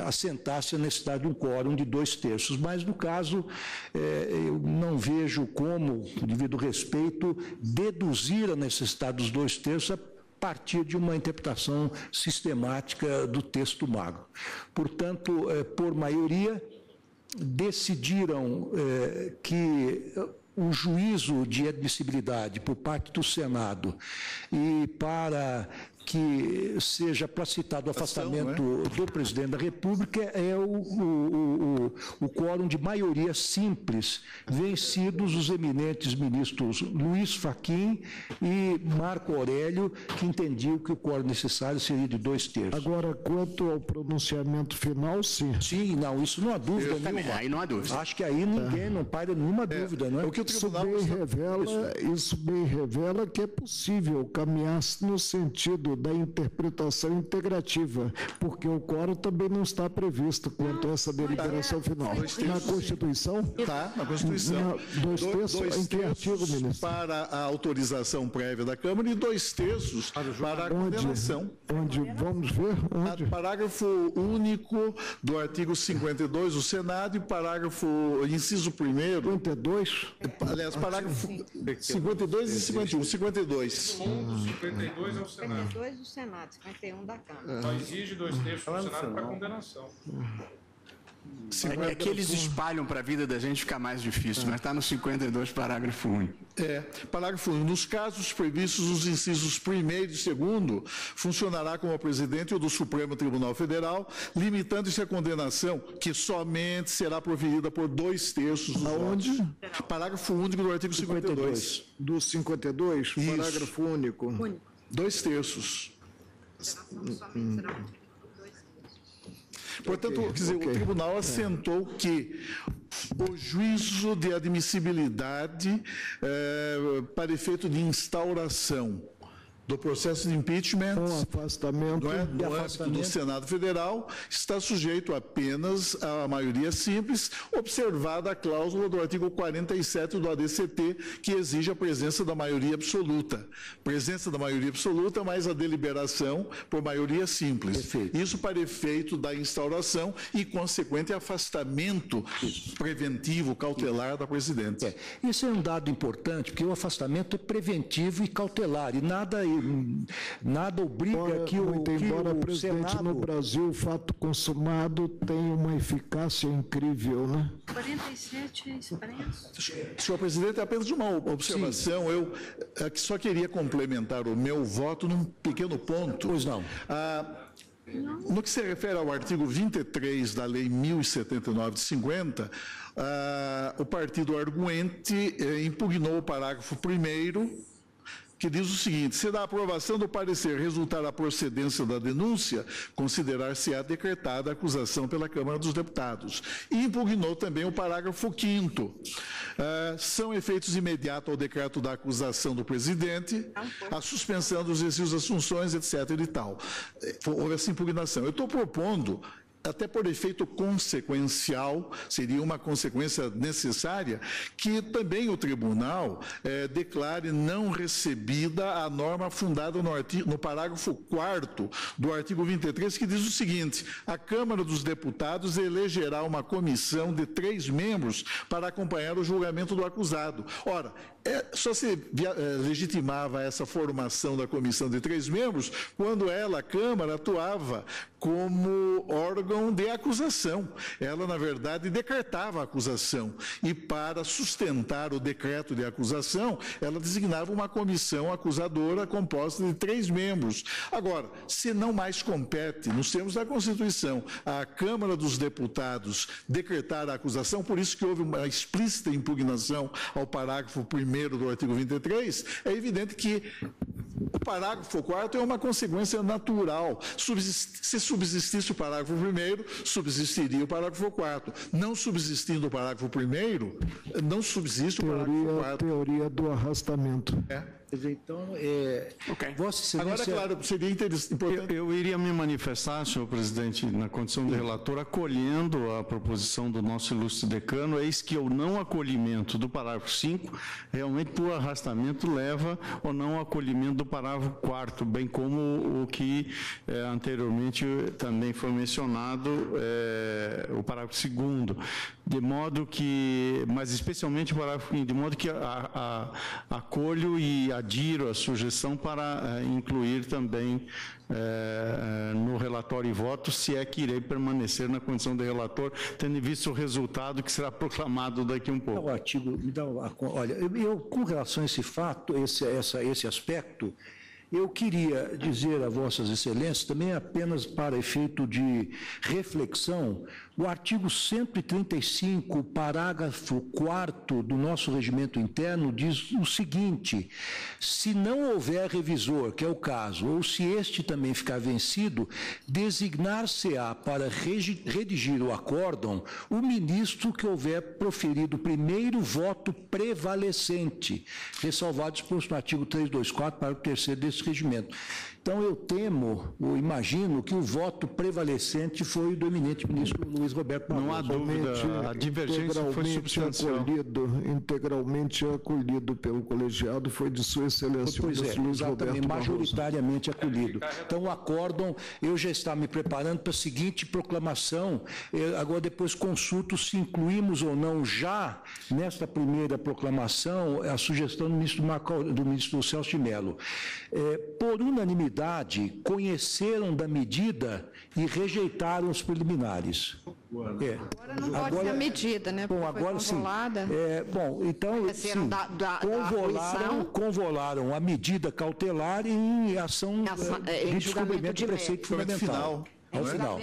assentasse a necessidade de um quórum de 2/3. Mas, no caso, eu não vejo como, devido ao respeito, deduzir a necessidade dos 2/3 a partir de uma interpretação sistemática do texto magro. Portanto, por maioria, decidiram que o juízo de admissibilidade por parte do Senado e para que seja pracitado o afastamento do presidente da República é o quórum de maioria simples, vencidos os eminentes ministros Luiz Fachin e Marco Aurélio, que entendiam que o quórum necessário seria de 2/3. Agora, quanto ao pronunciamento final, sim. Sim, não, isso não há dúvida nenhuma. Aí não há dúvida. Acho que aí ninguém, não paira nenhuma dúvida, não é? O que o tribunal Isso bem revela que é possível caminhar-se no sentido da interpretação integrativa, porque o quórum também não está previsto quanto a essa deliberação final. Na Constituição? Está, na Constituição. 2/3 em que artigo, ministro? Para a autorização prévia da Câmara e 2/3 para a condenação. Onde? Vamos ver? Onde? Parágrafo único do artigo 52 do Senado e parágrafo, inciso 1º. 52? Aliás, parágrafo 52 e 51. 52. 52 é o Senado. 52 do Senado, 51 da Câmara. Só exige 2/3 do Senado para condenação. É que eles espalham para a vida da gente ficar mais difícil, mas está no 52, parágrafo único. Parágrafo único. Nos casos previstos nos incisos 1º e 2º, funcionará como presidente ou do Supremo Tribunal Federal, limitando-se a condenação, que somente será proferida por 2/3 dos votos. Parágrafo único do artigo 52. Do 52, Isso. parágrafo único. 2/3. Portanto, quer dizer, o tribunal assentou que o juízo de admissibilidade para efeito de instauração do processo de impeachment afastamento, no âmbito do Senado Federal está sujeito apenas à maioria simples, observada a cláusula do artigo 47 do ADCT, que exige a presença da maioria absoluta. Presença da maioria absoluta, mais a deliberação por maioria simples. Perfeito. Isso para efeito da instauração e consequente afastamento preventivo, cautelar da presidente. Isso é um dado importante, porque o afastamento é preventivo e cautelar, e nada obriga que muito embora, o presidente, Senado... no Brasil, o fato consumado tem uma eficácia incrível, né? 47 expressos. Senhor presidente, apenas uma observação. Eu só queria complementar o meu voto num pequeno ponto. Pois não. No que se refere ao artigo 23 da Lei 1079 de 50, o partido arguente impugnou o parágrafo 1º, que diz o seguinte: se da aprovação do parecer resultar a procedência da denúncia, considerar-se-á decretada a acusação pela Câmara dos Deputados. E impugnou também o parágrafo 5º. São efeitos imediatos ao decreto da acusação do presidente, a suspensão dos exercícios das funções, etc. e tal. Houve essa impugnação. Eu estou propondo, até por efeito consequencial, seria uma consequência necessária, que também o tribunal declare não recebida a norma fundada no parágrafo 4º do artigo 23, que diz o seguinte: a Câmara dos Deputados elegerá uma comissão de 3 membros para acompanhar o julgamento do acusado. Ora, só se legitimava essa formação da comissão de 3 membros quando ela, a Câmara, atuava como órgão de acusação. Ela, na verdade, decretava a acusação e, para sustentar o decreto de acusação, ela designava uma comissão acusadora composta de 3 membros. Agora, se não mais compete, nos termos da Constituição, a Câmara dos Deputados decretar a acusação, por isso que houve uma explícita impugnação ao parágrafo 1º do artigo 23, é evidente que parágrafo 4º é uma consequência natural. Se subsistisse o parágrafo 1º, subsistiria o parágrafo 4º. Não subsistindo o parágrafo 1º, não subsiste o parágrafo 4º. Teoria do arrastamento. Então, Vossa Excelência... Agora, claro, seria importante... Eu iria me manifestar, senhor presidente, na condição de relator, acolhendo a proposição do nosso ilustre decano, eis que o não acolhimento do parágrafo 5, realmente por arrastamento, leva ao não acolhimento do parágrafo 4º, bem como o que anteriormente também foi mencionado, o parágrafo 2º, de modo que, mas especialmente o parágrafo 5º, de modo que acolho e adiro a sugestão para incluir também no relatório e voto, se é que irei permanecer na condição de relator, tendo visto o resultado que será proclamado daqui um pouco. O artigo, olha, eu com relação a esse fato, esse aspecto, eu queria dizer a Vossas Excelências, também apenas para efeito de reflexão, o artigo 135, parágrafo 4º do nosso regimento interno diz o seguinte: se não houver revisor, que é o caso, ou se este também ficar vencido, designar-se-á para redigir o acórdão o ministro que houver proferido o primeiro voto prevalecente, ressalvado exposto no artigo 324, parágrafo 3º desse regimento. Então, eu temo, ou imagino, que o voto prevalecente foi do eminente ministro Luiz Roberto Barroso. Não há dúvida, a divergência foi substancial. Integralmente acolhido pelo colegiado, foi de Sua Excelência o ministro Luiz Roberto Barroso. Majoritariamente acolhido. Então, o acórdão, eu já estava me preparando para a seguinte proclamação, agora depois consulto se incluímos ou não já, nesta primeira proclamação, a sugestão do ministro Celso de Mello. Por unanimidade, conheceram da medida e rejeitaram os preliminares. Agora não pode ser a medida, né? Bom, agora sim. Então, sim, convolaram a medida cautelar em ação de descobrimento de preceito fundamental. Ao final.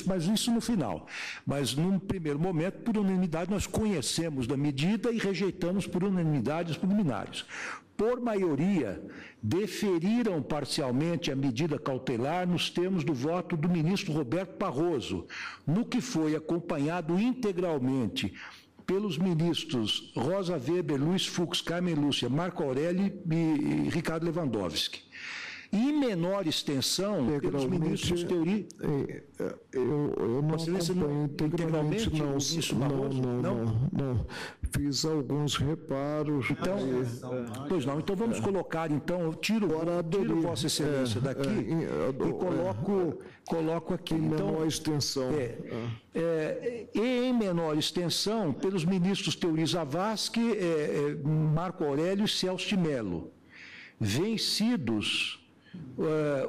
Mas isso no final. Mas, num primeiro momento, por unanimidade, nós conhecemos da medida e rejeitamos por unanimidade os preliminares. Por maioria, deferiram parcialmente a medida cautelar nos termos do voto do ministro Roberto Barroso, no que foi acompanhado integralmente pelos ministros Rosa Weber, Luiz Fux, Carmen Lúcia, Marco Aurélio e Ricardo Lewandowski. Em menor extensão, pelos ministros Teori... Eu não acompanho integralmente, não. Fiz alguns reparos. Então, pois não. Então, vamos colocar, então, tiro Vossa Excelência daqui e coloco aqui. Em menor extensão. E em menor extensão, pelos ministros Teori Zavascki, Marco Aurélio e Celso de Mello. Vencidos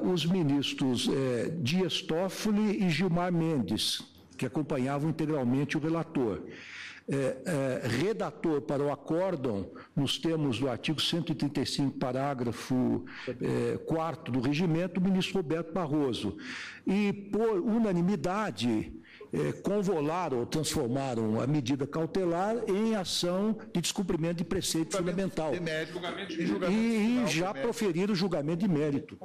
os ministros Dias Toffoli e Gilmar Mendes, que acompanhavam integralmente o relator. Redator para o acórdão, nos termos do artigo 135, parágrafo 4º do regimento, o ministro Roberto Barroso. E, por unanimidade, convolaram ou transformaram a medida cautelar em ação de descumprimento de preceito fundamental. E já proferiram o julgamento de mérito.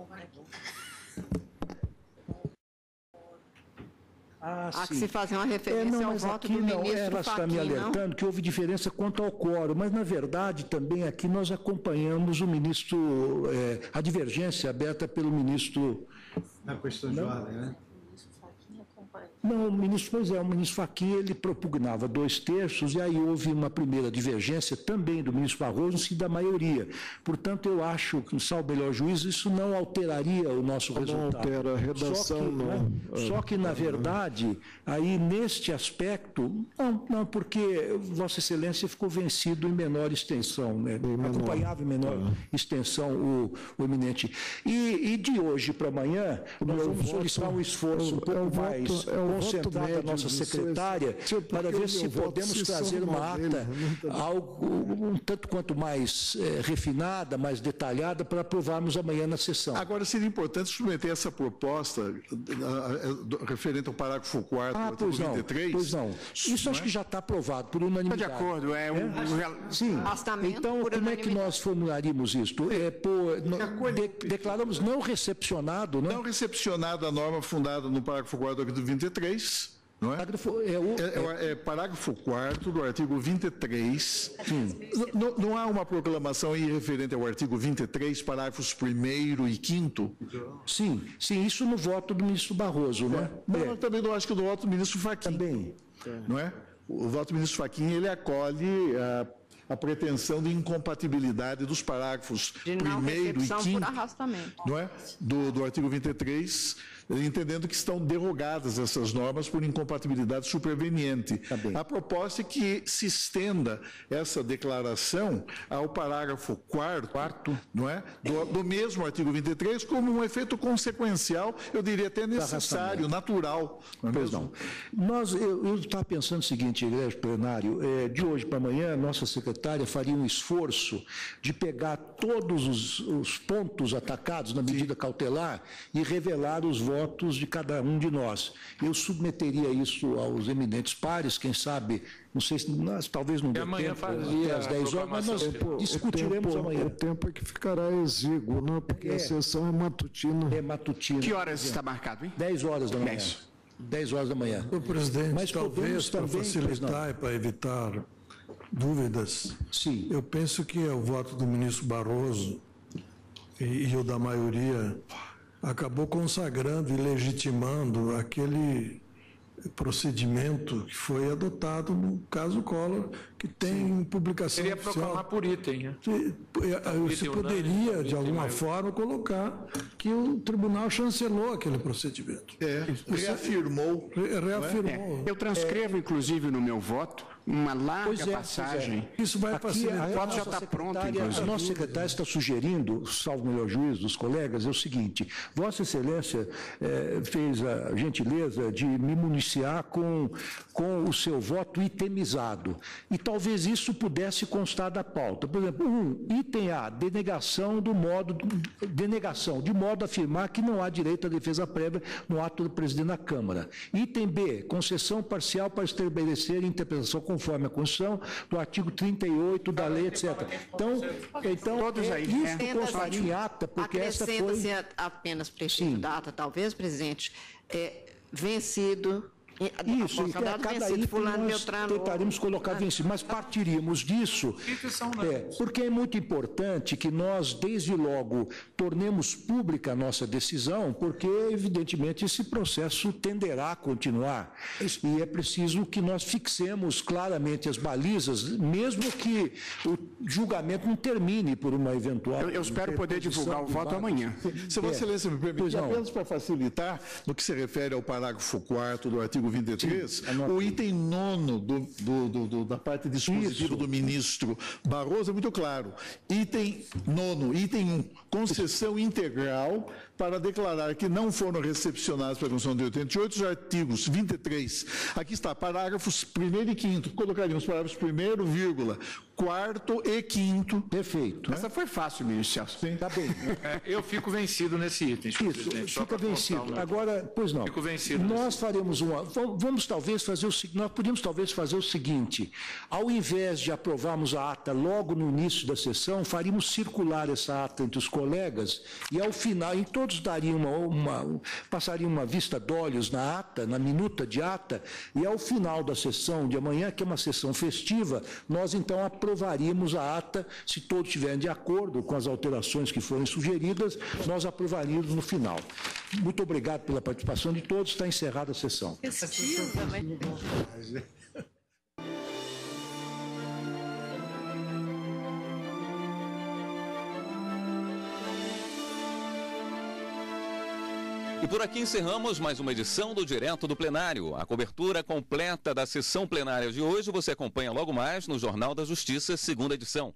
Há que se fazer uma referência ao voto do ministro Ela está me alertando que houve diferença quanto ao quórum, mas, na verdade, também aqui nós acompanhamos o ministro, a divergência aberta pelo ministro... Na questão de ordem, né? Não, o ministro Fachin, ele propugnava 2/3, e aí houve uma primeira divergência também do ministro Barroso, e da maioria. Portanto, eu acho que, salvo melhor juízo, isso não alteraria o nosso resultado. Não altera a redação, Só que, na verdade, aí neste aspecto, não, porque Vossa Excelência ficou vencido em menor extensão, né? Acompanhava em menor extensão o eminente. E de hoje para amanhã, nós vamos solicitar um esforço um pouco mais concentrar a nossa secretária para ver se podemos trazer uma ata algo um tanto quanto mais refinada, mais detalhada, para aprovarmos amanhã na sessão. Agora, seria importante submeter essa proposta referente ao parágrafo 4º do artigo 23. Pois não. Isso acho que já está aprovado por unanimidade. Estou de acordo. Sim. Então, como é que nós formularíamos isto? Declaramos não recepcionado, né? Não recepcionada a norma fundada no parágrafo 4º do artigo 23, não é? Parágrafo 4º do artigo 23. Não há uma proclamação aí referente ao artigo 23, parágrafos 1º e 5º? Sim, isso no voto do ministro Barroso, né? Eu também não acho que no voto do ministro Fachin. Também. Não é? O voto do ministro Fachin, ele acolhe a pretensão de incompatibilidade dos parágrafos 1º e 5º, não é? do artigo 23, entendendo que estão derrogadas essas normas por incompatibilidade superveniente. A proposta é que se estenda essa declaração ao parágrafo 4º, não é? do mesmo artigo 23, como um efeito consequencial, eu diria até necessário, natural. Não é mesmo? Eu estava pensando o seguinte, igreja plenário, de hoje para amanhã, nossa secretária faria um esforço de pegar todos os pontos atacados na medida cautelar e revelar os votos de cada um de nós. Eu submeteria isso aos eminentes pares, quem sabe, não sei se talvez não dê tempo até às 10 horas, mas nós discutiremos amanhã. O tempo é que ficará exíguo, não? Porque a sessão é matutina. É matutina. Que horas está marcado, hein? 10 horas da manhã. 10 horas da manhã. Ô, presidente, mas talvez para facilitar e para evitar dúvidas, sim, eu penso que o voto do ministro Barroso e o da maioria acabou consagrando e legitimando aquele procedimento que foi adotado no caso Collor, que tem publicação oficial. Seria proclamar por item. Né? Você poderia, de alguma forma, colocar que o tribunal chancelou aquele procedimento. Reafirmou. Reafirmou. Eu transcrevo, inclusive, no meu voto, uma larga passagem. Isso vai facilitar. O voto já está pronto, inclusive. A nossa secretária está sugerindo, salvo o melhor juízo dos colegas, é o seguinte: Vossa Excelência fez a gentileza de me municiar com o seu voto itemizado. E talvez isso pudesse constar da pauta. Por exemplo, item A, denegação de modo a afirmar que não há direito à defesa prévia no ato do presidente da Câmara. Item B, concessão parcial para estabelecer interpretação conforme a Constituição, do artigo 38 da lei, etc. Então todos aí, isso constaria em ata, porque essa foi... Acrescenta-se apenas prefeito da ata, talvez, presidente, vencido... Isso, cada item nós tentaríamos colocar vencido, mas partiríamos disso, porque é muito importante que nós, desde logo, tornemos pública a nossa decisão, porque, evidentemente, esse processo tenderá a continuar. E é preciso que nós fixemos claramente as balizas, mesmo que o julgamento não termine por uma eventual... Eu espero poder divulgar o voto amanhã. Se Vossa Excelência me permite, apenas para facilitar, no que se refere ao parágrafo 4º do artigo 23, o item 9º da parte dispositiva do ministro Barroso é muito claro. Item 9º, item 1, concessão integral para declarar que não foram recepcionados pela Constituição de 88 os artigos 23. Aqui está, parágrafos 1º e 5º. Colocaríamos parágrafos 1º, vírgula, 4º e 5º. Perfeito. Essa foi fácil, ministro Celso. Sim. Tá bem. Eu fico vencido nesse item, Isso, fica vencido. Agora, pois não. Fico vencido. Nós faremos vamos talvez fazer o seguinte, nós podíamos talvez fazer o seguinte: ao invés de aprovarmos a ata logo no início da sessão, faríamos circular essa ata entre os colegas e ao final, e todos dariam passariam uma vista de olhos na ata, na minuta de ata, e ao final da sessão de amanhã, que é uma sessão festiva, nós então aprovaríamos a ata, se todos estiverem de acordo com as alterações que forem sugeridas, nós aprovaríamos no final. Muito obrigado pela participação de todos, está encerrada a sessão. E por aqui encerramos mais uma edição do Direto do Plenário. A cobertura completa da sessão plenária de hoje você acompanha logo mais no Jornal da Justiça, segunda edição.